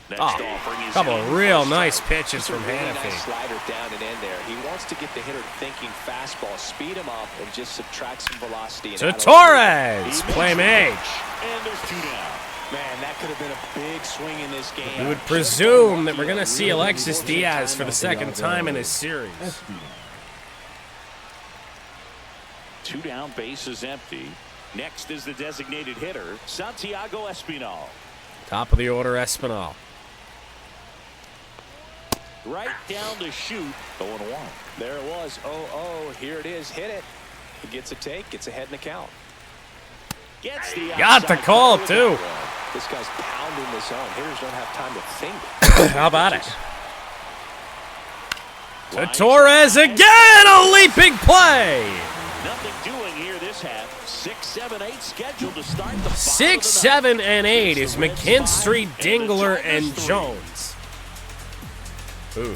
[SPEAKER 2] Next
[SPEAKER 1] Oh,
[SPEAKER 2] offering is
[SPEAKER 1] couple
[SPEAKER 2] in
[SPEAKER 1] of
[SPEAKER 2] for
[SPEAKER 1] real
[SPEAKER 2] a
[SPEAKER 1] nice
[SPEAKER 2] strike.
[SPEAKER 1] pitches
[SPEAKER 3] It's a
[SPEAKER 1] from
[SPEAKER 3] really
[SPEAKER 1] Hannafy.
[SPEAKER 3] nice slider down and in there. He wants to get the hitter thinking fastball, speed him up, and just subtract some velocity.
[SPEAKER 1] To
[SPEAKER 3] And
[SPEAKER 1] Torres, play
[SPEAKER 2] He
[SPEAKER 1] make.
[SPEAKER 2] makes the catch, and there's 2 down.
[SPEAKER 3] Man, that could have been a big swing in this game.
[SPEAKER 1] We would presume that we're going to see Alexis Diaz for the 2nd time in this series.
[SPEAKER 5] Espinal.
[SPEAKER 2] 2 down, base is empty. Next is the designated hitter, Santiago Espinal.
[SPEAKER 1] Top of the order, Espinal.
[SPEAKER 2] Right down to shoot, 0-1.
[SPEAKER 3] There it was. 0-0. Here it is. Hit it. He gets a take, gets ahead in the count.
[SPEAKER 2] Gets the
[SPEAKER 1] Got the
[SPEAKER 2] outside
[SPEAKER 1] call,
[SPEAKER 2] corner.
[SPEAKER 1] too.
[SPEAKER 3] This guy's pounding the zone. Hitters don't have time to think.
[SPEAKER 1] How about it? To
[SPEAKER 2] Line
[SPEAKER 1] Torres
[SPEAKER 2] drive.
[SPEAKER 1] again, a leaping play.
[SPEAKER 2] Nothing doing here this half. 6, 7, 8 scheduled to start the bottom
[SPEAKER 1] 6,
[SPEAKER 2] of the
[SPEAKER 1] 7,
[SPEAKER 2] ninth.
[SPEAKER 1] and 8
[SPEAKER 2] It's
[SPEAKER 1] is
[SPEAKER 2] the Reds
[SPEAKER 1] McKinstry,
[SPEAKER 2] 5
[SPEAKER 1] Dingler,
[SPEAKER 2] the
[SPEAKER 1] and
[SPEAKER 2] Tigers 3.
[SPEAKER 1] Jones. Ooh.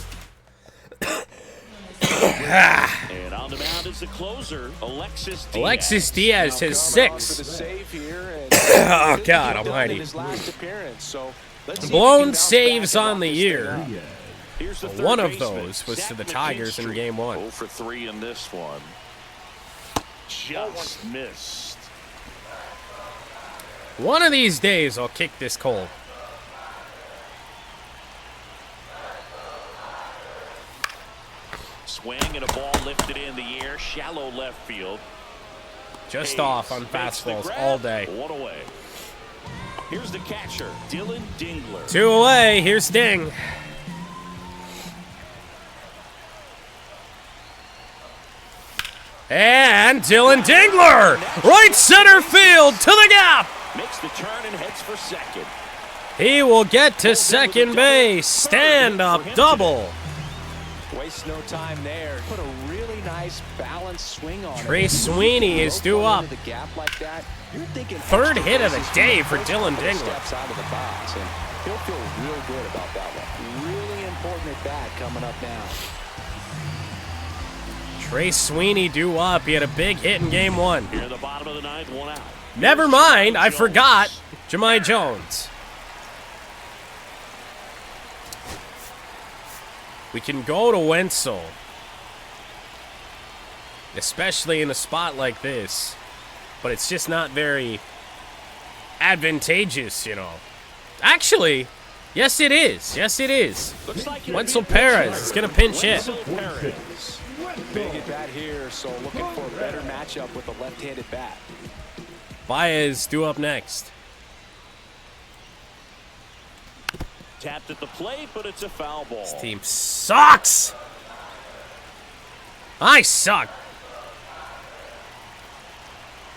[SPEAKER 2] And on the mound is the closer, Alexis Diaz.
[SPEAKER 1] Alexis Diaz has
[SPEAKER 3] Coming on for
[SPEAKER 1] 6.
[SPEAKER 3] the save here, and
[SPEAKER 1] Oh,
[SPEAKER 3] didn't
[SPEAKER 1] God
[SPEAKER 3] get done in
[SPEAKER 1] almighty.
[SPEAKER 3] his last appearance, so let's see if he
[SPEAKER 1] Blown
[SPEAKER 3] can bounce
[SPEAKER 1] saves
[SPEAKER 3] back and
[SPEAKER 1] on
[SPEAKER 3] lock
[SPEAKER 1] the
[SPEAKER 3] this
[SPEAKER 1] year.
[SPEAKER 3] thing up.
[SPEAKER 5] Diaz.
[SPEAKER 2] Here's the third
[SPEAKER 1] One of
[SPEAKER 2] baseman,
[SPEAKER 1] those was
[SPEAKER 2] Zach
[SPEAKER 1] to the Tigers in
[SPEAKER 2] McKinstry.
[SPEAKER 1] game 1.
[SPEAKER 2] 0 for 3 in this one. Just missed.
[SPEAKER 1] One of these days, I'll kick this cold.
[SPEAKER 2] Swing and a ball lifted in the air, shallow left field.
[SPEAKER 1] Just
[SPEAKER 2] Hayes
[SPEAKER 1] off on
[SPEAKER 2] makes the
[SPEAKER 1] fastballs
[SPEAKER 2] grab.
[SPEAKER 1] all day.
[SPEAKER 2] 1 away. Here's the catcher, Dylan Dingler.
[SPEAKER 1] 2 away. Here's Ding. And Dylan Dingler, right center field to the gap.
[SPEAKER 2] Makes the turn and heads for second.
[SPEAKER 1] He will get to second base. Stand up double.
[SPEAKER 3] Waste no time there. Put a really very nice balanced swing on
[SPEAKER 1] Trey Sweeney is due up.
[SPEAKER 3] the gap like that. You're thinking
[SPEAKER 1] Third hit of the day for Dylan Dingler.
[SPEAKER 3] Steps out of the box, and he'll feel real good about that one. Really important at bat coming up now.
[SPEAKER 1] Trey Sweeney due up. He had a big hit in game 1.
[SPEAKER 2] Here in the bottom of the 9th, 1 out.
[SPEAKER 1] Never mind, I forgot. Jahmai Jones. We can go to Wenzel. Especially in a spot like this. But it's just not very advantageous, you know. Actually, yes it is. Yes it is. Wenzel Perez is going to pinch hit.
[SPEAKER 3] Big at bat here, so looking for a better matchup with a left-handed bat.
[SPEAKER 1] Baez due up next.
[SPEAKER 2] Tapped at the plate, but it's a foul ball.
[SPEAKER 1] This team sucks. I suck.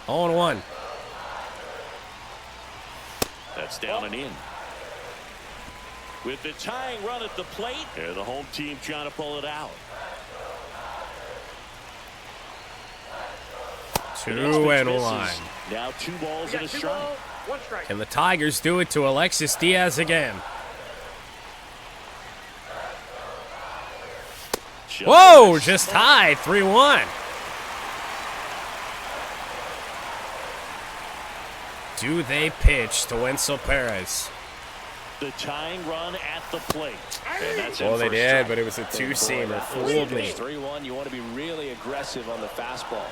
[SPEAKER 1] 0-1.
[SPEAKER 2] That's down and in. With the tying run at the plate, here the home team trying to pull it out.
[SPEAKER 1] 2-1.
[SPEAKER 2] Now 2 balls and a strike.
[SPEAKER 1] Can the Tigers do it to Alexis Diaz again? Whoa, just tied 3-1. Do they pitch to Wenzel Perez?
[SPEAKER 2] The tying run at the plate.
[SPEAKER 1] Well, they did, but it was a two-seamer. Fooled me.
[SPEAKER 3] 3-1, you want to be really aggressive on the fastball.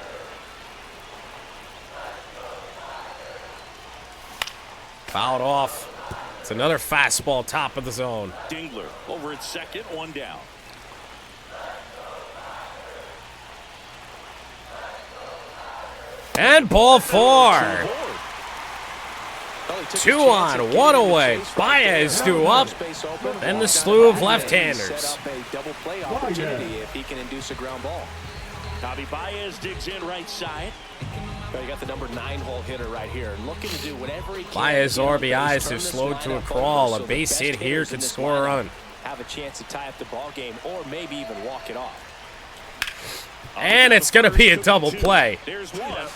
[SPEAKER 1] Fouled off. It's another fastball top of the zone.
[SPEAKER 2] Dingler over at second, 1 down.
[SPEAKER 1] And ball 4. 2 on, 1 away. Baez due up. Then the slew of left-handers.
[SPEAKER 3] Double play opportunity if he can induce a ground ball.
[SPEAKER 2] Javi Baez digs in right side.
[SPEAKER 3] You got the number 9 hole hitter right here, looking to do whatever he can.
[SPEAKER 1] Baez's RBIs have slowed to a crawl. A base hit here could score a run.
[SPEAKER 3] Have a chance to tie up the ball game, or maybe even walk it off.
[SPEAKER 1] And it's going to be a double play.
[SPEAKER 2] There's one.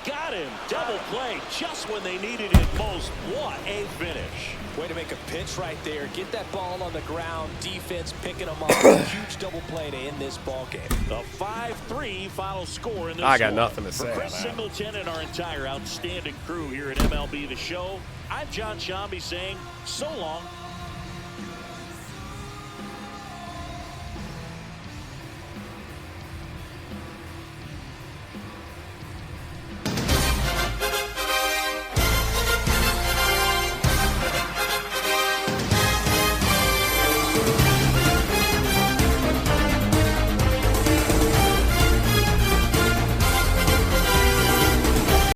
[SPEAKER 2] Got him. Double play just when they needed it most. What a finish.
[SPEAKER 3] Way to make a pitch right there. Get that ball on the ground. Defense picking them up. Huge double play to end this ball game.
[SPEAKER 2] The 5-3 final score in this
[SPEAKER 1] I got
[SPEAKER 2] one.
[SPEAKER 1] nothing to say.
[SPEAKER 2] For Chris Singleton and our entire outstanding crew here at MLB The Show, I'm John Shambi saying so long